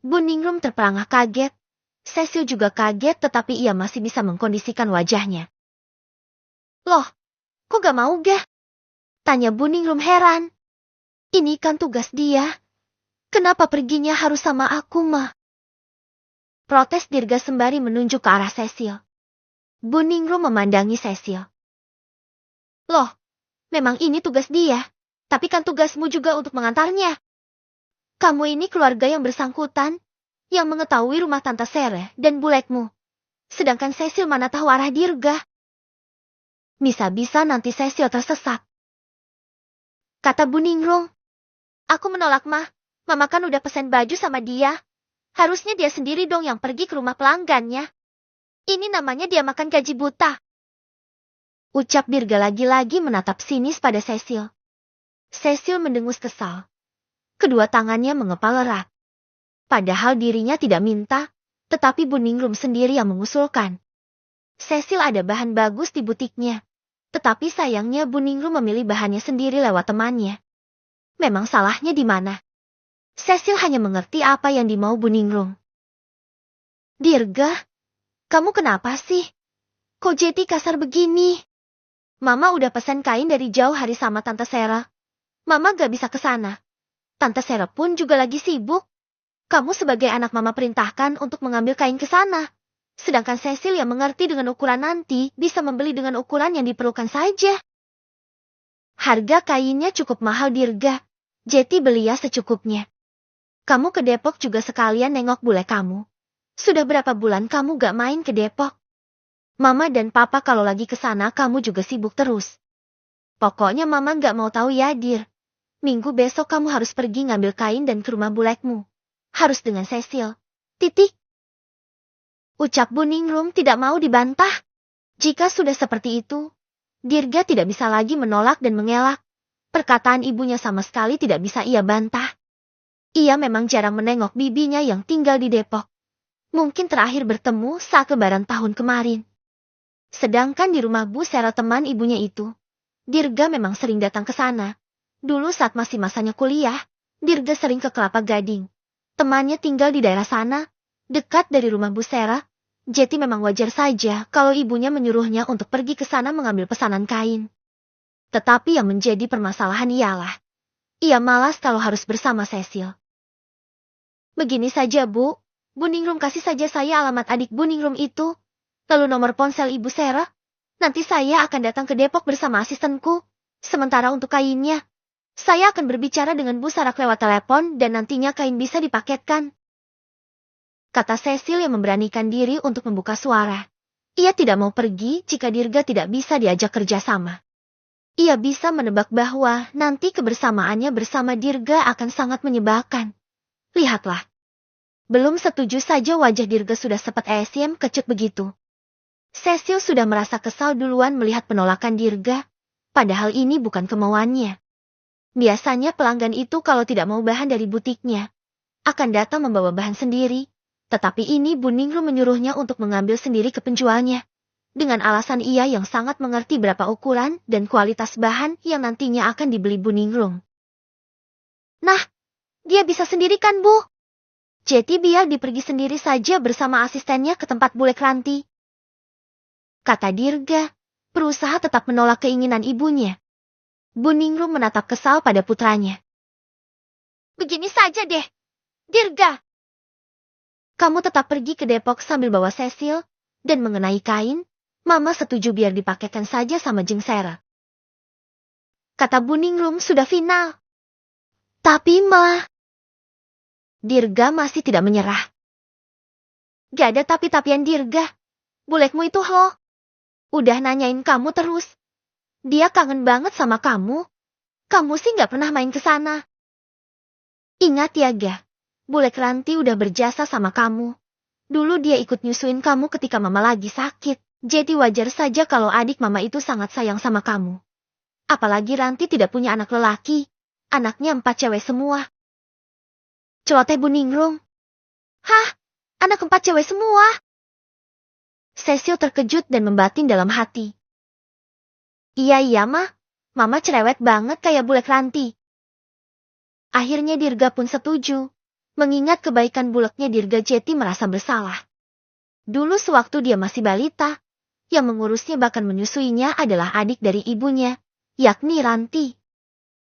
Bu Ningrum terperangah kaget. Cecil juga kaget tetapi ia masih bisa mengkondisikan wajahnya. Loh, kok gak mau gak? Tanya Bu Ningrum heran. Ini kan tugas dia. Kenapa perginya harus sama aku, Ma? Protes Dirga sembari menunjuk ke arah Cecil. Bu Ningrum memandangi Cecil. Loh, memang ini tugas dia. Tapi kan tugasmu juga untuk mengantarnya. Kamu ini keluarga yang bersangkutan, yang mengetahui rumah Tante Sarah dan bulekmu. Sedangkan Cecil mana tahu arah Dirga. Bisa-bisa nanti Cecil tersesat. Kata Bu Ningrum. Aku menolak, Ma. Mama kan udah pesan baju sama dia. Harusnya dia sendiri dong yang pergi ke rumah pelanggannya. Ini namanya dia makan gaji buta. Ucap Dirga lagi-lagi menatap sinis pada Cecil. Cecil mendengus kesal. Kedua tangannya mengepal erat. Padahal dirinya tidak minta, tetapi Bu Ningrum sendiri yang mengusulkan. Cecil ada bahan bagus di butiknya. Tetapi sayangnya Bu Ningrum memilih bahannya sendiri lewat temannya. Memang salahnya di mana? Cecil hanya mengerti apa yang dimau Bu Ningrum. Dirga, kamu kenapa sih? Kok jadi kasar begini? Mama udah pesan kain dari jauh hari sama Tante Sarah. Mama gak bisa ke sana. Tante Sarah pun juga lagi sibuk. Kamu sebagai anak Mama perintahkan untuk mengambil kain ke sana. Sedangkan Cecil yang mengerti dengan ukuran nanti bisa membeli dengan ukuran yang diperlukan saja. Harga kainnya cukup mahal, Dirga. Jadi beli ya secukupnya. Kamu ke Depok juga sekalian nengok bule kamu. Sudah berapa bulan kamu gak main ke Depok? Mama dan Papa kalau lagi ke sana kamu juga sibuk terus. Pokoknya Mama gak mau tahu ya, Dir. Minggu besok kamu harus pergi ngambil kain dan ke rumah bulekmu. Harus dengan Cecil. Titik. Ucap Bu Ningrum tidak mau dibantah. Jika sudah seperti itu, Dirga tidak bisa lagi menolak dan mengelak. Perkataan ibunya sama sekali tidak bisa ia bantah. Ia memang jarang menengok bibinya yang tinggal di Depok. Mungkin terakhir bertemu saat lebaran tahun kemarin. Sedangkan di rumah Bu Sera teman ibunya itu, Dirga memang sering datang ke sana. Dulu saat masih masanya kuliah, Dirga sering ke Kelapa Gading. Temannya tinggal di daerah sana, dekat dari rumah Bu Sera. Jadi memang wajar saja kalau ibunya menyuruhnya untuk pergi ke sana mengambil pesanan kain. Tetapi yang menjadi permasalahan ialah, ia malas kalau harus bersama Cecil. Begini saja Bu, Bu Ningrum kasih saja saya alamat adik Bu Ningrum itu, lalu nomor ponsel Ibu Sera. Nanti saya akan datang ke Depok bersama asistenku. Sementara untuk kainnya, saya akan berbicara dengan Bu Sarak lewat telepon dan nantinya kain bisa dipaketkan. Kata Cecil yang memberanikan diri untuk membuka suara. Ia tidak mau pergi jika Dirga tidak bisa diajak kerjasama. Ia bisa menebak bahwa nanti kebersamaannya bersama Dirga akan sangat menyebalkan. Lihatlah. Belum setuju saja wajah Dirga sudah sepet esim kecut begitu. Cecil sudah merasa kesal duluan melihat penolakan Dirga, padahal ini bukan kemauannya. Biasanya pelanggan itu kalau tidak mau bahan dari butiknya, akan datang membawa bahan sendiri, tetapi ini Bu Ningrum menyuruhnya untuk mengambil sendiri ke penjualnya, dengan alasan ia yang sangat mengerti berapa ukuran dan kualitas bahan yang nantinya akan dibeli Bu Ningrum. Nah, dia bisa sendiri kan Bu? Jadi biar dipergi sendiri saja bersama asistennya ke tempat bule Kranti. Kata Dirga, berusaha tetap menolak keinginan ibunya. Bu Ningrum menatap kesal pada putranya. Begini saja deh, Dirga. Kamu tetap pergi ke Depok sambil bawa Cecil, dan mengenai kain, Mama setuju biar dipakaikan saja sama Jeng Sera. Kata Bu Ningrum sudah final. Tapi Dirga masih tidak menyerah. Gak ada tapi-tapian Dirga. Bulekmu itu loh. Udah nanyain kamu terus. Dia kangen banget sama kamu. Kamu sih gak pernah main ke sana. Ingat ya Ga, Bulek Ranti udah berjasa sama kamu. Dulu dia ikut nyusuin kamu ketika Mama lagi sakit. Jadi wajar saja kalau adik Mama itu sangat sayang sama kamu. Apalagi Ranti tidak punya anak lelaki. Anaknya 4 cewek semua. Celoteh Bu Ningrum. Hah? Anak 4 cewek semua? Cecil terkejut dan membatin dalam hati. Iya mah, Mama cerewet banget kayak Bulek Ranti. Akhirnya Dirga pun setuju. Mengingat kebaikan buleknya Dirga Jeti merasa bersalah. Dulu sewaktu dia masih balita, yang mengurusnya bahkan menyusuinya adalah adik dari ibunya, yakni Ranti.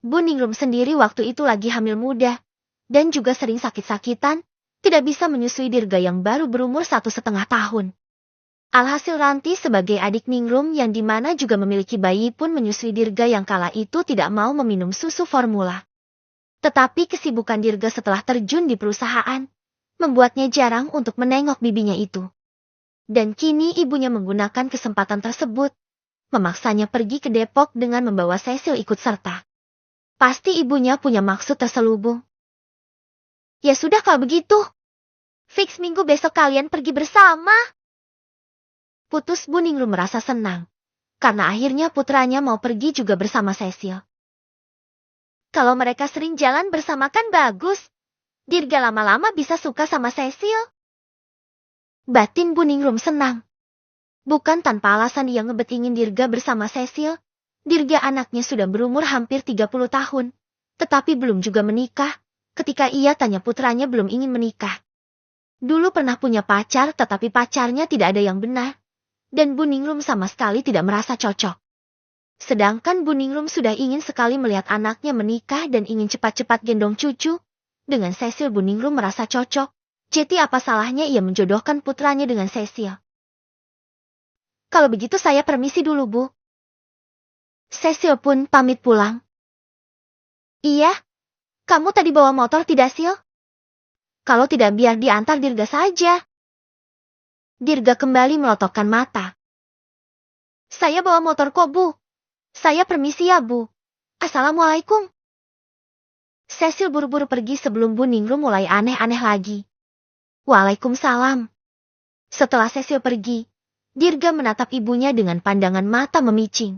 Bu Ningrum sendiri waktu itu lagi hamil muda, dan juga sering sakit-sakitan, tidak bisa menyusui Dirga yang baru berumur 1,5 tahun. Alhasil Ranti sebagai adik Ningrum yang dimana juga memiliki bayi pun menyusui Dirga yang kala itu tidak mau meminum susu formula. Tetapi kesibukan Dirga setelah terjun di perusahaan, membuatnya jarang untuk menengok bibinya itu. Dan kini ibunya menggunakan kesempatan tersebut, memaksanya pergi ke Depok dengan membawa Cecil ikut serta. Pasti ibunya punya maksud terselubung. Ya sudah kalau begitu. Fix minggu besok kalian pergi bersama. Putus Bu Ningrum merasa senang, karena akhirnya putranya mau pergi juga bersama Cecil. Kalau mereka sering jalan bersama kan bagus. Dirga lama-lama bisa suka sama Cecil. Batin Bu Ningrum senang. Bukan tanpa alasan ia ngebet ingin Dirga bersama Cecil. Dirga anaknya sudah berumur hampir 30 tahun, tetapi belum juga menikah. Ketika ia tanya putranya belum ingin menikah. Dulu pernah punya pacar tetapi pacarnya tidak ada yang benar. Dan Bu Ningrum sama sekali tidak merasa cocok. Sedangkan Bu Ningrum sudah ingin sekali melihat anaknya menikah dan ingin cepat-cepat gendong cucu. Dengan Cecil Bu Ningrum merasa cocok. Jadi apa salahnya ia menjodohkan putranya dengan Cecil? Kalau begitu saya permisi dulu Bu. Cecil pun pamit pulang. Iya, kamu tadi bawa motor tidak Sil? Kalau tidak biar diantar Dirga saja. Dirga kembali melototkan mata. Saya bawa motor kok Bu. Saya permisi ya Bu. Assalamualaikum. Cecil buru-buru pergi sebelum Bu Ningrum mulai aneh-aneh lagi. Waalaikumsalam. Setelah Cecil pergi, Dirga menatap ibunya dengan pandangan mata memicing.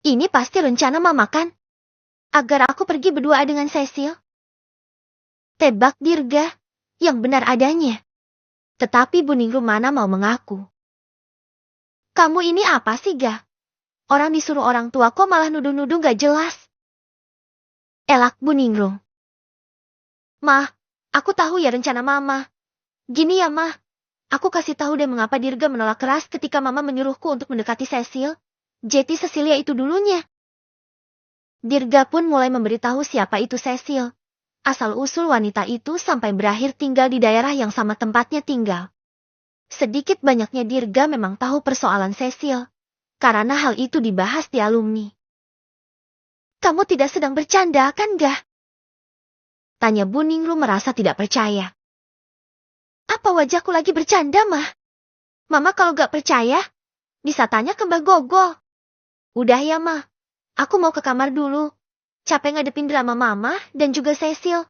Ini pasti rencana Mama kan? Agar aku pergi berdua dengan Cecil? Tebak Dirga, yang benar adanya. Tetapi Bu Ningrum mana mau mengaku. Kamu ini apa sih, Gah? Orang disuruh orang tua kok malah nuduh-nuduh gak jelas. Elak Bu Ningrum. Mah, aku tahu ya rencana Mama. Gini ya, Mah. Aku kasih tahu deh mengapa Dirga menolak keras ketika Mama menyuruhku untuk mendekati Cecil. Jeti Cecilia itu dulunya. Dirga pun mulai memberitahu siapa itu Cecil. Asal-usul wanita itu sampai berakhir tinggal di daerah yang sama tempatnya tinggal. Sedikit banyaknya Dirga memang tahu persoalan Cecil. Karena hal itu dibahas di alumni. Kamu tidak sedang bercanda kan, Gah? Tanya Bu Ningrum merasa tidak percaya. Apa wajahku lagi bercanda, Mah? Mama kalau gak percaya, bisa tanya ke Mbak Gogo. Udah ya, Mah. Aku mau ke kamar dulu. Capek ngadepin drama Mama dan juga Cecil.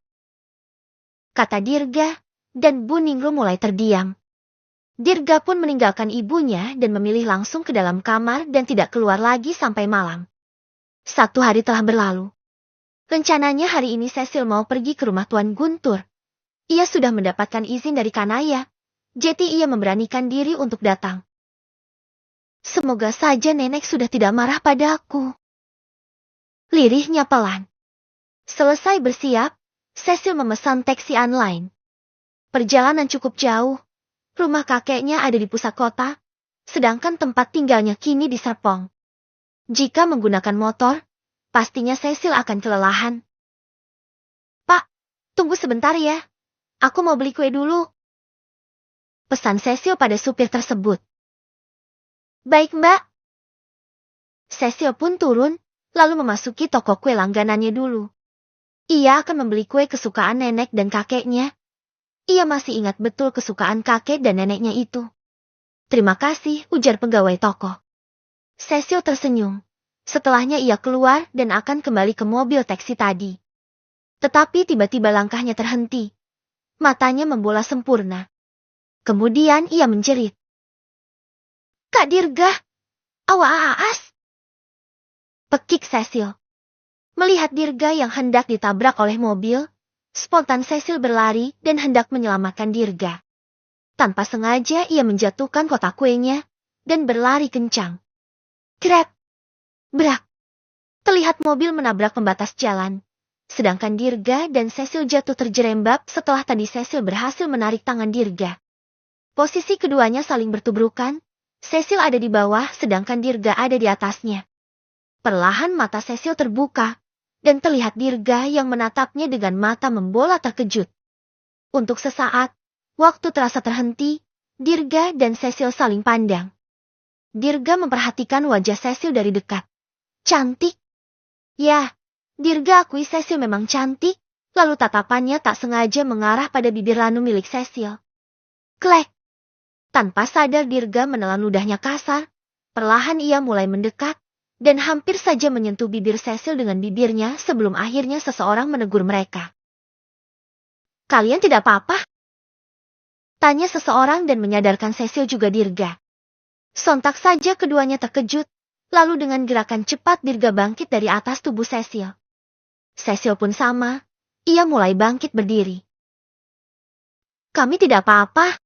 Kata Dirga, dan Bu Ningrum mulai terdiam. Dirga pun meninggalkan ibunya dan memilih langsung ke dalam kamar dan tidak keluar lagi sampai malam. 1 hari telah berlalu. Rencananya hari ini Cecil mau pergi ke rumah Tuan Guntur. Ia sudah mendapatkan izin dari Kanaya. Jadi ia memberanikan diri untuk datang. Semoga saja nenek sudah tidak marah padaku. Lirihnya pelan. Selesai bersiap, Cecil memesan taksi online. Perjalanan cukup jauh. Rumah kakeknya ada di pusat kota, sedangkan tempat tinggalnya kini di Serpong. Jika menggunakan motor, pastinya Cecil akan kelelahan. Pak, tunggu sebentar ya. Aku mau beli kue dulu. Pesan Cecil pada supir tersebut. Baik, Mbak. Cecil pun turun, lalu memasuki toko kue langganannya dulu. Ia akan membeli kue kesukaan nenek dan kakeknya. Ia masih ingat betul kesukaan kakek dan neneknya itu. Terima kasih, ujar pegawai toko. Cecil tersenyum. Setelahnya ia keluar dan akan kembali ke mobil taksi tadi. Tetapi tiba-tiba langkahnya terhenti. Matanya membola sempurna. Kemudian ia menjerit. Kak Dirga, awas! Pekik Cecil. Melihat Dirga yang hendak ditabrak oleh mobil, spontan Cecil berlari dan hendak menyelamatkan Dirga. Tanpa sengaja ia menjatuhkan kotak kuenya dan berlari kencang. Krek! Brak! Terlihat mobil menabrak pembatas jalan. Sedangkan Dirga dan Cecil jatuh terjerembab setelah tadi Cecil berhasil menarik tangan Dirga. Posisi keduanya saling bertubrukan. Cecil ada di bawah sedangkan Dirga ada di atasnya. Perlahan mata Cecil terbuka dan terlihat Dirga yang menatapnya dengan mata membola terkejut. Untuk sesaat, waktu terasa terhenti, Dirga dan Cecil saling pandang. Dirga memperhatikan wajah Cecil dari dekat. Cantik. Ya. Dirga akui Cecil memang cantik, lalu tatapannya tak sengaja mengarah pada bibir Lanu milik Cecil. Klek! Tanpa sadar Dirga menelan ludahnya kasar, perlahan ia mulai mendekat, dan hampir saja menyentuh bibir Cecil dengan bibirnya sebelum akhirnya seseorang menegur mereka. Kalian tidak apa-apa? Tanya seseorang dan menyadarkan Cecil juga Dirga. Sontak saja keduanya terkejut, lalu dengan gerakan cepat Dirga bangkit dari atas tubuh Cecil. Cecil pun sama, ia mulai bangkit berdiri. Kami tidak apa-apa.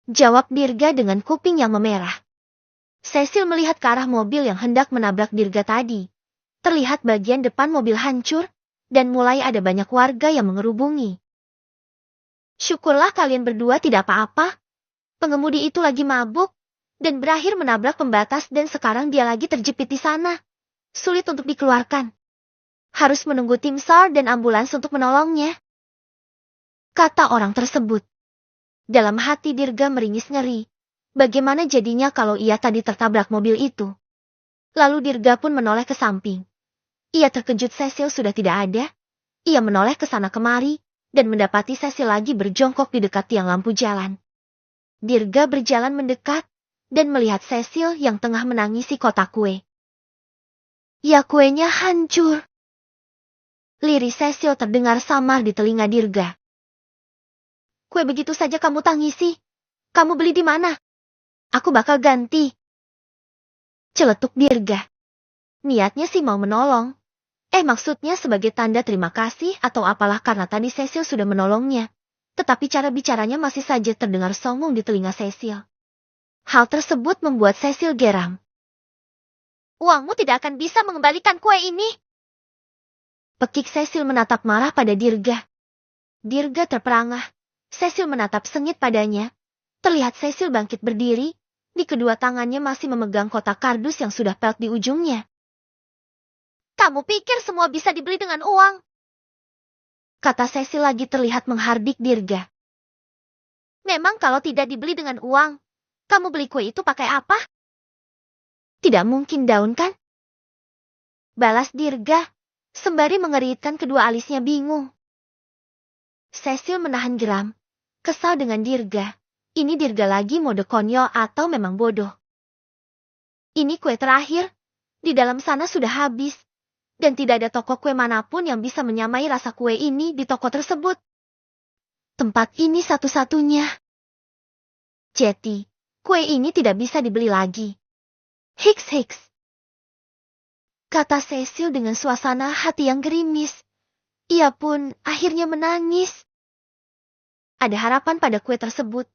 Jawab Dirga dengan kuping yang memerah. Cecil melihat ke arah mobil yang hendak menabrak Dirga tadi. Terlihat bagian depan mobil hancur, dan mulai ada banyak warga yang mengerubungi. Syukurlah kalian berdua tidak apa-apa. Pengemudi itu lagi mabuk, dan berakhir menabrak pembatas dan sekarang dia lagi terjepit di sana. Sulit untuk dikeluarkan. Harus menunggu tim SAR dan ambulans untuk menolongnya. Kata orang tersebut. Dalam hati Dirga meringis ngeri. Bagaimana jadinya kalau ia tadi tertabrak mobil itu? Lalu Dirga pun menoleh ke samping. Ia terkejut Cecil sudah tidak ada. Ia menoleh ke sana kemari, dan mendapati Cecil lagi berjongkok di dekat tiang lampu jalan. Dirga berjalan mendekat, dan melihat Cecil yang tengah menangisi kotak kue. Ya kuenya hancur. Lirih Cecil terdengar samar di telinga Dirga. Kue begitu saja kamu tangisi. Kamu beli di mana? Aku bakal ganti. Celetuk Dirga. Niatnya sih mau menolong. Maksudnya sebagai tanda terima kasih atau apalah karena tadi Cecil sudah menolongnya. tetapi cara bicaranya masih saja terdengar songong di telinga Cecil. Hal tersebut membuat Cecil geram. Uangmu tidak akan bisa mengembalikan kue ini. Pekik Cecil menatap marah pada Dirga. Dirga terperangah. Cecil menatap sengit padanya. Terlihat Cecil bangkit berdiri. Di kedua tangannya masih memegang kotak kardus yang sudah pelt di ujungnya. Kamu pikir semua bisa dibeli dengan uang? Kata Cecil lagi terlihat menghardik Dirga. Memang kalau tidak dibeli dengan uang, kamu beli kue itu pakai apa? Tidak mungkin daun kan? Balas Dirga, sembari mengeritkan kedua alisnya bingung. Cecil menahan geram, kesal dengan Dirga. Ini Dirga lagi mode konyol atau memang bodoh? Ini kue terakhir, di dalam sana sudah habis. Dan tidak ada toko kue manapun yang bisa menyamai rasa kue ini di toko tersebut. Tempat ini satu-satunya. Jadi, kue ini tidak bisa dibeli lagi. Hiks. Kata Cecil dengan suasana hati yang gerimis. Ia pun akhirnya menangis. Ada harapan pada kue tersebut.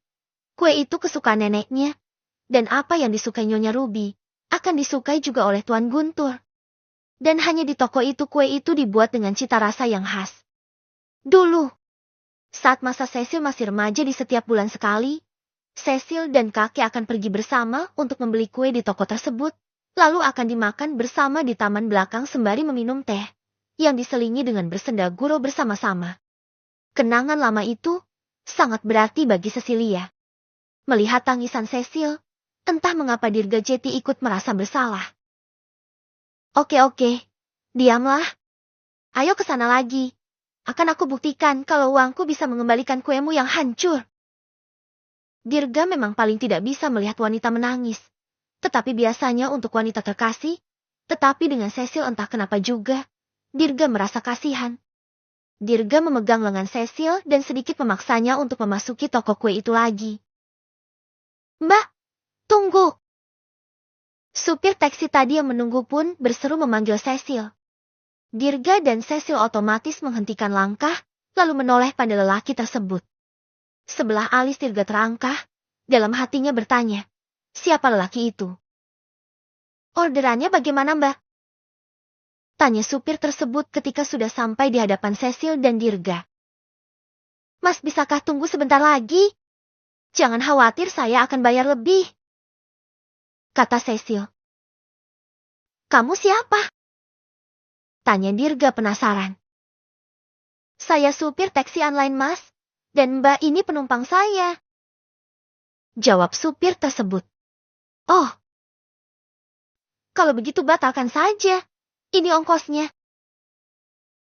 Kue itu kesukaan neneknya. Dan apa yang disukai Nyonya Ruby, akan disukai juga oleh Tuan Guntur. Dan hanya di toko itu kue itu dibuat dengan cita rasa yang khas. Dulu, saat masa Cecil masih remaja di setiap bulan sekali, Cecil dan kakek akan pergi bersama untuk membeli kue di toko tersebut, lalu akan dimakan bersama di taman belakang sembari meminum teh, yang diselingi dengan bersenda gurau bersama-sama. Kenangan lama itu sangat berarti bagi Cecilia. Melihat tangisan Cecil, entah mengapa Dirga Jetty ikut merasa bersalah. Oke, diamlah. Ayo ke sana lagi. Akan aku buktikan kalau uangku bisa mengembalikan kuemu yang hancur. Dirga memang paling tidak bisa melihat wanita menangis. Tetapi biasanya untuk wanita terkasih, tetapi dengan Cecil entah kenapa juga, Dirga merasa kasihan. Dirga memegang lengan Cecil dan sedikit memaksanya untuk memasuki toko kue itu lagi. Mbak, tunggu. Supir taksi tadi yang menunggu pun berseru memanggil Cecil. Dirga dan Cecil otomatis menghentikan langkah, lalu menoleh pada lelaki tersebut. Sebelah alis Dirga terangkah, dalam hatinya bertanya, siapa lelaki itu? Orderannya bagaimana, Mbak? Tanya supir tersebut ketika sudah sampai di hadapan Cecil dan Dirga. Mas, bisakah tunggu sebentar lagi? Jangan khawatir, saya akan bayar lebih. Kata Cecil. Kamu siapa? Tanya Dirga penasaran. Saya supir taksi online, Mas. Dan Mbak ini penumpang saya. Jawab supir tersebut. Oh. Kalau begitu batalkan saja. Ini ongkosnya.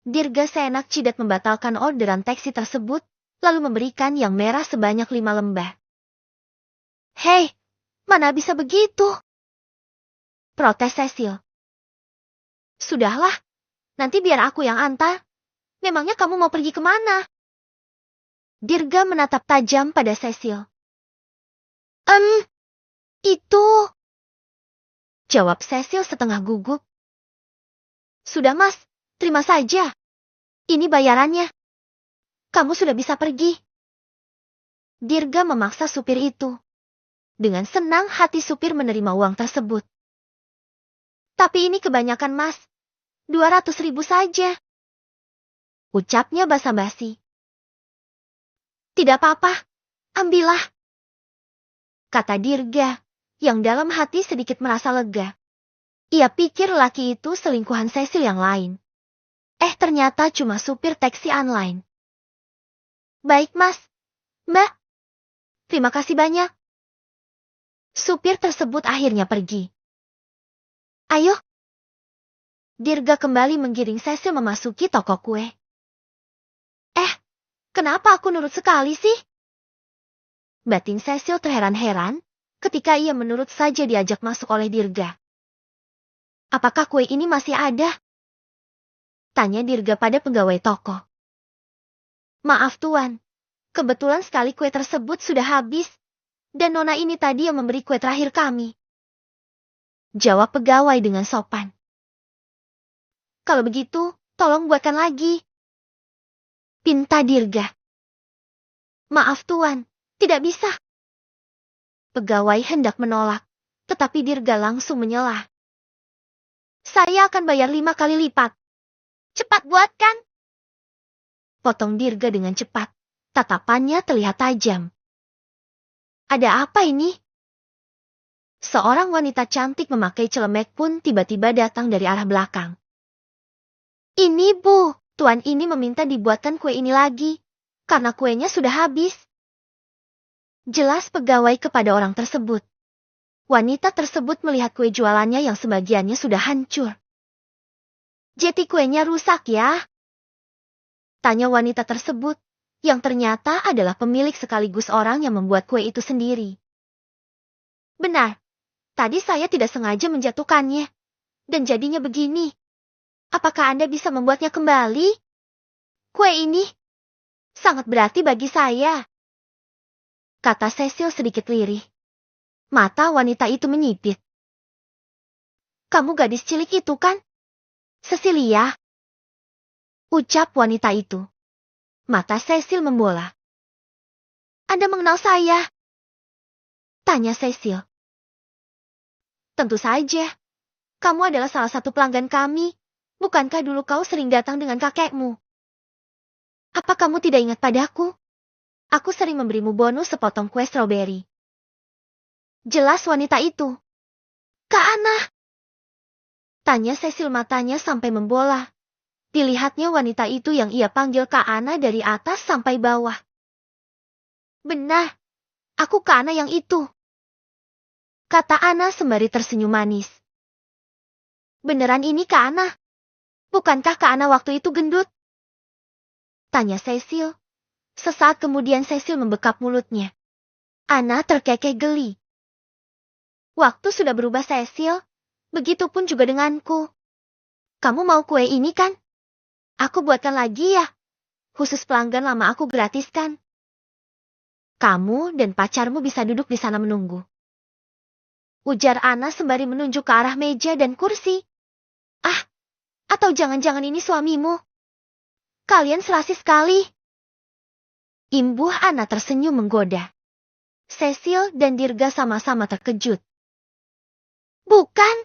Dirga seenak cidat membatalkan orderan taksi tersebut, lalu memberikan yang merah sebanyak 5 lembah. Hei, mana bisa begitu? Protes Cecil. Sudahlah, nanti biar aku yang antar. Memangnya kamu mau pergi kemana? Dirga menatap tajam pada Cecil. Itu. Jawab Cecil setengah gugup. Sudah, Mas, terima saja. Ini bayarannya. Kamu sudah bisa pergi. Dirga memaksa supir itu. Dengan senang hati supir menerima uang tersebut. Tapi ini kebanyakan, Mas. 200.000 saja. Ucapnya basa-basi. Tidak apa-apa, ambillah. Kata Dirga, yang dalam hati sedikit merasa lega. Ia pikir laki itu selingkuhan Cecil yang lain. Ternyata cuma supir taksi online. Baik, Mas. Mbak. Terima kasih banyak. Supir tersebut akhirnya pergi. Ayo. Dirga kembali menggiring Cecil memasuki toko kue. Kenapa aku nurut sekali sih? Batin Cecil terheran-heran ketika ia menurut saja diajak masuk oleh Dirga. Apakah kue ini masih ada? Tanya Dirga pada pegawai toko. Maaf Tuan, kebetulan sekali kue tersebut sudah habis, dan Nona ini tadi yang memberi kue terakhir kami. Jawab pegawai dengan sopan. Kalau begitu, tolong buatkan lagi. Pinta Dirga. Maaf Tuan, tidak bisa. Pegawai hendak menolak, tetapi Dirga langsung menyelah. Saya akan bayar 5 kali lipat. Cepat buatkan. Potong Dirga dengan cepat. Tatapannya terlihat tajam. Ada apa ini? Seorang wanita cantik memakai celemek pun tiba-tiba datang dari arah belakang. Ini Bu, Tuan ini meminta dibuatkan kue ini lagi, karena kuenya sudah habis. Jelas pegawai kepada orang tersebut. Wanita tersebut melihat kue jualannya yang sebagiannya sudah hancur. Jadi kuenya rusak ya? Tanya wanita tersebut, yang ternyata adalah pemilik sekaligus orang yang membuat kue itu sendiri. Benar, tadi saya tidak sengaja menjatuhkannya, dan jadinya begini. Apakah Anda bisa membuatnya kembali? Kue ini sangat berarti bagi saya, kata Cecil sedikit lirih. Mata wanita itu menyipit. Kamu gadis cilik itu kan? Cecilia, ucap wanita itu. Mata Cecil membola. Anda mengenal saya? Tanya Cecil. Tentu saja. Kamu adalah salah satu pelanggan kami. Bukankah dulu kau sering datang dengan kakekmu? Apa kamu tidak ingat padaku? Aku sering memberimu bonus sepotong kue stroberi. Jelas wanita itu. Kak Ana? Tanya Cecil, matanya sampai membola. Dilihatnya wanita itu yang ia panggil Kak Ana dari atas sampai bawah. Benar, aku Kak Ana yang itu. Kata Ana sembari tersenyum manis. Beneran ini Kak Ana? Bukankah Kak Ana waktu itu gendut? Tanya Cecil. Sesaat kemudian Cecil membekap mulutnya. Ana terkekeh geli. Waktu sudah berubah Cecil. Begitupun juga denganku. Kamu mau kue ini kan? Aku buatkan lagi ya. Khusus pelanggan lama aku gratiskan. Kamu dan pacarmu bisa duduk di sana menunggu. Ujar Ana sembari menunjuk ke arah meja dan kursi. Ah, atau jangan-jangan ini suamimu? Kalian serasi sekali. Imbuh Ana tersenyum menggoda. Cecil dan Dirga sama-sama terkejut. Bukan.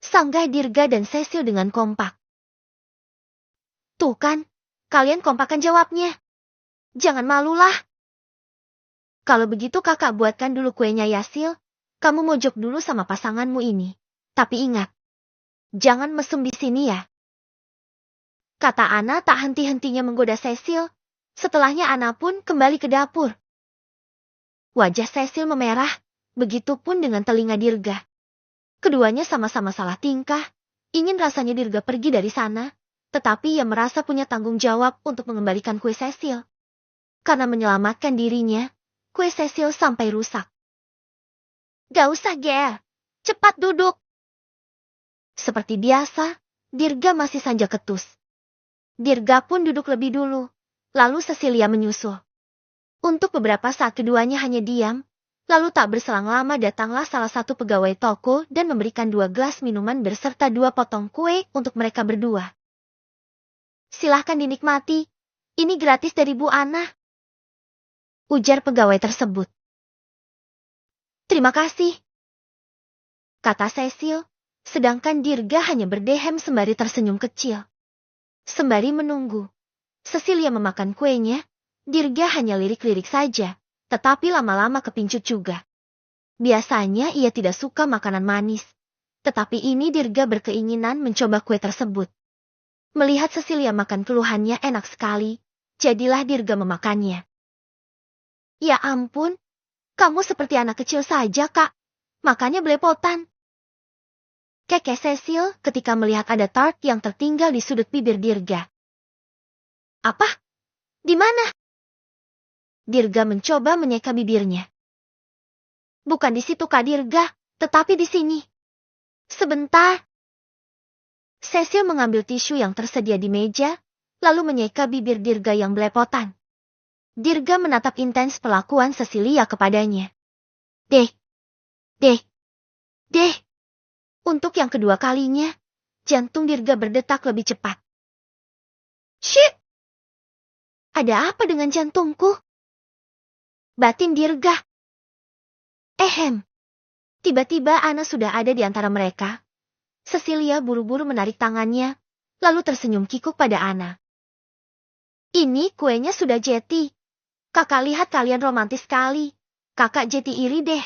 Sanggah Dirga dan Cecil dengan kompak. Tuh kan, kalian kompakan jawabnya. Jangan malulah. Kalau begitu kakak buatkan dulu kuenya Yasil. Kamu mojok dulu sama pasanganmu ini. Tapi ingat, jangan mesum di sini ya. Kata Ana tak henti-hentinya menggoda Cecil. Setelahnya Ana pun kembali ke dapur. Wajah Cecil memerah, begitupun dengan telinga Dirga. Keduanya sama-sama salah tingkah. Ingin rasanya Dirga pergi dari sana, tetapi ia merasa punya tanggung jawab untuk mengembalikan kue Cecil. Karena menyelamatkan dirinya, kue Cecil sampai rusak. Gak usah, Ger. Cepat duduk. Seperti biasa, Dirga masih saja ketus. Dirga pun duduk lebih dulu, lalu Cecilia menyusul. Untuk beberapa saat keduanya hanya diam, lalu tak berselang lama datanglah salah satu pegawai toko dan memberikan 2 gelas minuman berserta 2 potong kue untuk mereka berdua. Silahkan dinikmati, ini gratis dari Bu Ana. Ujar pegawai tersebut. Terima kasih, kata Cecil, sedangkan Dirga hanya berdehem sembari tersenyum kecil. Sembari menunggu, Cecilia memakan kuenya, Dirga hanya lirik-lirik saja, tetapi lama-lama kepincut juga. Biasanya ia tidak suka makanan manis, tetapi ini Dirga berkeinginan mencoba kue tersebut. Melihat Cecilia makan keluhannya enak sekali, jadilah Dirga memakannya. Ya ampun, kamu seperti anak kecil saja, Kak. Makannya belepotan. Kekeh Cecil ketika melihat ada tart yang tertinggal di sudut bibir Dirga. Apa? Di mana? Dirga mencoba menyeka bibirnya. Bukan di situ, Kak Dirga, tetapi di sini. Sebentar. Cecil mengambil tisu yang tersedia di meja, lalu menyeka bibir Dirga yang belepotan. Dirga menatap intens perlakuan Cecilia kepadanya. Deh. Untuk yang kedua kalinya, jantung Dirga berdetak lebih cepat. Shit! Ada apa dengan jantungku? Batin Dirga. Tiba-tiba Ana sudah ada di antara mereka. Cecilia buru-buru menarik tangannya, lalu tersenyum kikuk pada Ana. Ini kuenya sudah jadi. Kakak lihat kalian romantis sekali. Kakak jadi iri deh.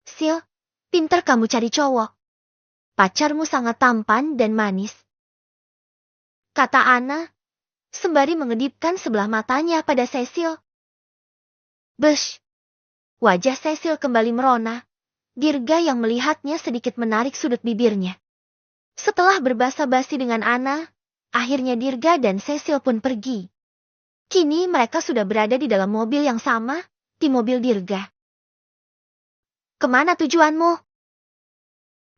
Sil, pinter kamu cari cowok. Pacarmu sangat tampan dan manis. Kata Ana, sembari mengedipkan sebelah matanya pada Cecil. Besh. Wajah Cecil kembali merona. Dirga yang melihatnya sedikit menarik sudut bibirnya. Setelah berbasa-basi dengan Ana, akhirnya Dirga dan Cecil pun pergi. Kini mereka sudah berada di dalam mobil yang sama, di mobil Dirga. Kemana tujuanmu?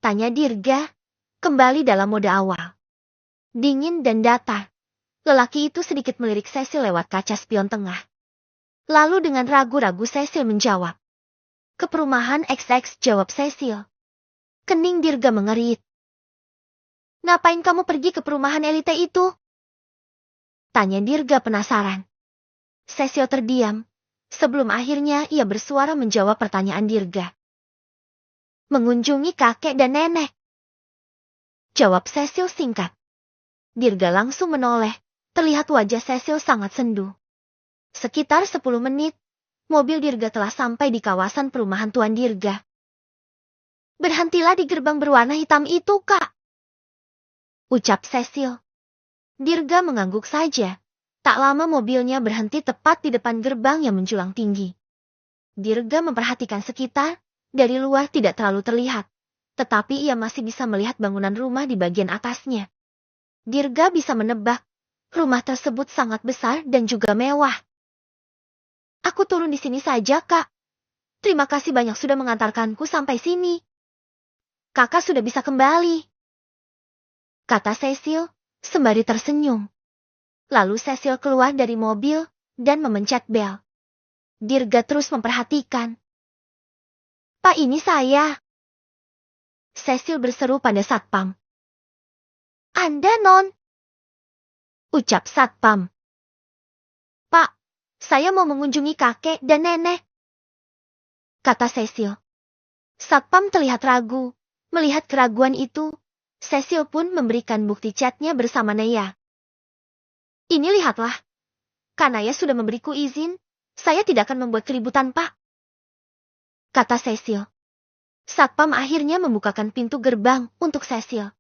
Tanya Dirga, kembali dalam mode awal. Dingin dan datar. Lelaki itu sedikit melirik Cecil lewat kaca spion tengah. Lalu dengan ragu-ragu Cecil menjawab. Ke perumahan XX, jawab Cecil. Kening Dirga mengerit. Ngapain kamu pergi ke perumahan elite itu? Tanya Dirga penasaran. Cecil terdiam, sebelum akhirnya ia bersuara menjawab pertanyaan Dirga. Mengunjungi kakek dan nenek. Jawab Cecil singkat. Dirga langsung menoleh, terlihat wajah Cecil sangat sendu. Sekitar 10 menit, mobil Dirga telah sampai di kawasan perumahan Tuan Dirga. Berhentilah di gerbang berwarna hitam itu, Kak. Ucap Cecil. Dirga mengangguk saja. Tak lama mobilnya berhenti tepat di depan gerbang yang menjulang tinggi. Dirga memperhatikan sekitar, dari luar tidak terlalu terlihat. Tetapi ia masih bisa melihat bangunan rumah di bagian atasnya. Dirga bisa menebak, rumah tersebut sangat besar dan juga mewah. Aku turun di sini saja, Kak. Terima kasih banyak sudah mengantarkanku sampai sini. Kakak sudah bisa kembali. Kata Cecil, sembari tersenyum. Lalu Cecil keluar dari mobil dan memencet bel. Dirga terus memperhatikan. Pak, ini saya. Cecil berseru pada Satpam. Anda, Non? Ucap Satpam. Pak, saya mau mengunjungi kakek dan nenek. Kata Cecil. Satpam terlihat ragu. Melihat keraguan itu, Cecil pun memberikan bukti chatnya bersama Naya. Ini lihatlah. Kanaya sudah memberiku izin, saya tidak akan membuat keributan, Pak. Kata Cecil. Satpam akhirnya membukakan pintu gerbang untuk Cecil.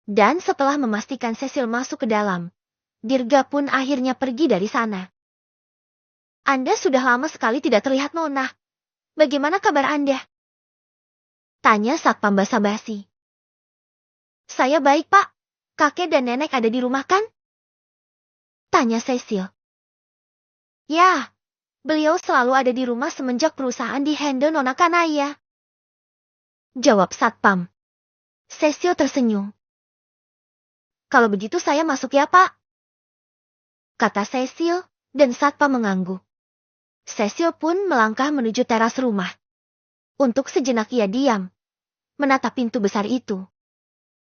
Dan setelah memastikan Cecil masuk ke dalam, Dirga pun akhirnya pergi dari sana. Anda sudah lama sekali tidak terlihat, Nona. Bagaimana kabar Anda? Tanya Satpam basa-basi. Saya baik, Pak. Kakek dan nenek ada di rumah kan? Tanya Cecil. Ya, beliau selalu ada di rumah semenjak perusahaan di-handle Nona Kanaya. Jawab Satpam. Cecil tersenyum. Kalau begitu saya masuk ya, Pak. Kata Cecil, dan Satpam mengangguk. Cecil pun melangkah menuju teras rumah. Untuk sejenak ia diam, menatap pintu besar itu.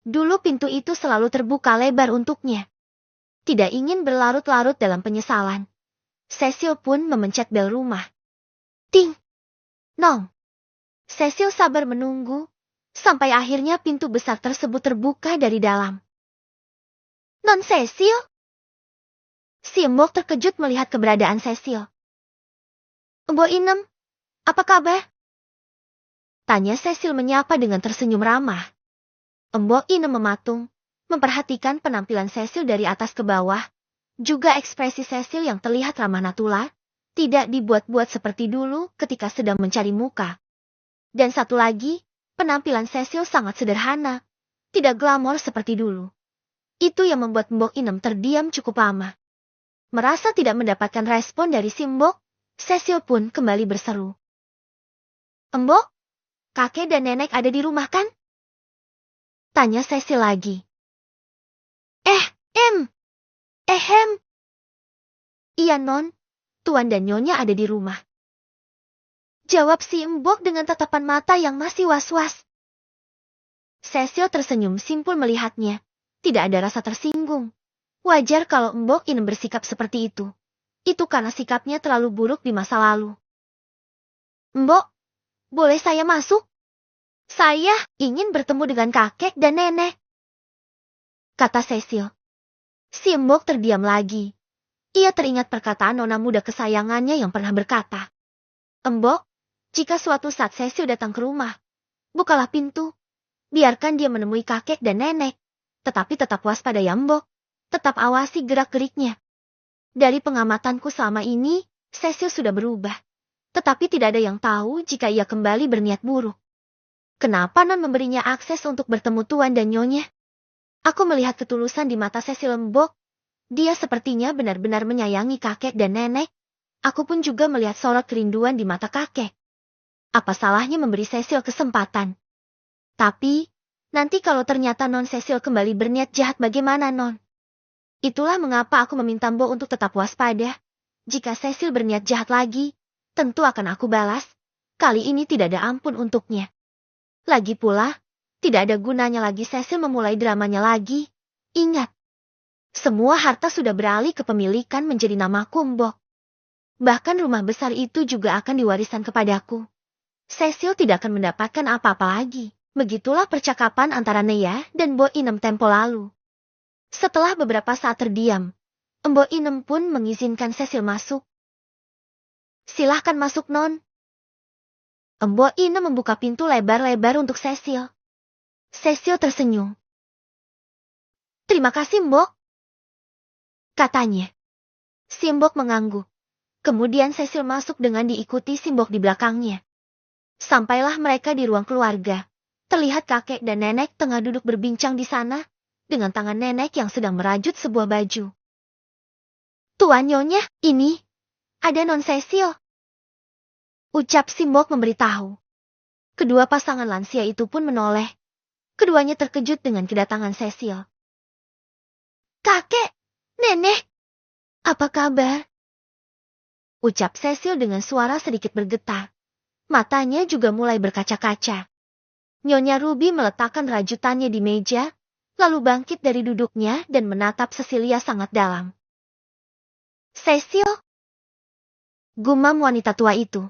Dulu pintu itu selalu terbuka lebar untuknya. Tidak ingin berlarut-larut dalam penyesalan. Cecil pun memencet bel rumah. Ting! Nong! Cecil sabar menunggu, sampai akhirnya pintu besar tersebut terbuka dari dalam. Non Cecil? Si Mbok terkejut melihat keberadaan Cecil. Mbok Inem, apa kabar? Tanya Cecil menyapa dengan tersenyum ramah. Mbok Inem mematung, memperhatikan penampilan Cecil dari atas ke bawah, juga ekspresi Cecil yang terlihat ramah natural, tidak dibuat-buat seperti dulu ketika sedang mencari muka. Dan satu lagi, penampilan Cecil sangat sederhana, tidak glamor seperti dulu. Itu yang membuat Mbok Inem terdiam cukup lama. Merasa tidak mendapatkan respon dari si Mbok, Cecil pun kembali berseru. Mbok, kakek dan nenek ada di rumah kan? Tanya Cecil lagi. Iya Non, Tuan dan Nyonya ada di rumah. Jawab si Mbok dengan tatapan mata yang masih was-was. Cecil tersenyum simpul melihatnya, tidak ada rasa tersinggung. Wajar kalau Mbok Inem bersikap seperti itu. Itu karena sikapnya terlalu buruk di masa lalu. Mbok, boleh saya masuk? Saya ingin bertemu dengan kakek dan nenek, kata Cecil. Si Mbok terdiam lagi. Ia teringat perkataan nona muda kesayangannya yang pernah berkata, Mbok, jika suatu saat Cecil datang ke rumah, bukalah pintu. Biarkan dia menemui kakek dan nenek. Tetapi tetap waspada ya Mbok. Tetap awasi gerak-geriknya. Dari pengamatanku selama ini, Cecil sudah berubah. Tetapi tidak ada yang tahu jika ia kembali berniat buruk. Kenapa Non memberinya akses untuk bertemu Tuan dan Nyonya? Aku melihat ketulusan di mata Cecil Mbok. Dia sepertinya benar-benar menyayangi kakek dan nenek. Aku pun juga melihat sorot kerinduan di mata kakek. Apa salahnya memberi Cecil kesempatan? Tapi, nanti kalau ternyata Non Cecil kembali berniat jahat bagaimana Non? Itulah mengapa aku meminta Mbok untuk tetap waspada. Jika Cecil berniat jahat lagi, tentu akan aku balas. Kali ini tidak ada ampun untuknya. Lagi pula, tidak ada gunanya lagi Cecil memulai dramanya lagi. Ingat, semua harta sudah beralih ke pemilikan menjadi namaku Mbok. Bahkan rumah besar itu juga akan diwariskan kepadaku. Cecil tidak akan mendapatkan apa-apa lagi. Begitulah percakapan antara Nea dan Mbok Inem tempo lalu. Setelah beberapa saat terdiam, Mbok Inem pun mengizinkan Cecil masuk. Silahkan masuk Non. Mbok Inem membuka pintu lebar-lebar untuk Cecil. Cecil tersenyum. Terima kasih Mbok, katanya. Simbok mengangguk. Kemudian Cecil masuk dengan diikuti Simbok di belakangnya. Sampailah mereka di ruang keluarga. Terlihat kakek dan nenek tengah duduk berbincang di sana, dengan tangan nenek yang sedang merajut sebuah baju. Tuan Nyonya, ini, ada Non Cecil, ucap Simbok memberitahu. Kedua pasangan lansia itu pun menoleh. Keduanya terkejut dengan kedatangan Cecil. Kakek, nenek, apa kabar? Ucap Cecil dengan suara sedikit bergetar. Matanya juga mulai berkaca-kaca. Nyonya Ruby meletakkan rajutannya di meja, lalu bangkit dari duduknya dan menatap Cecilia sangat dalam. Cecil, gumam wanita tua itu.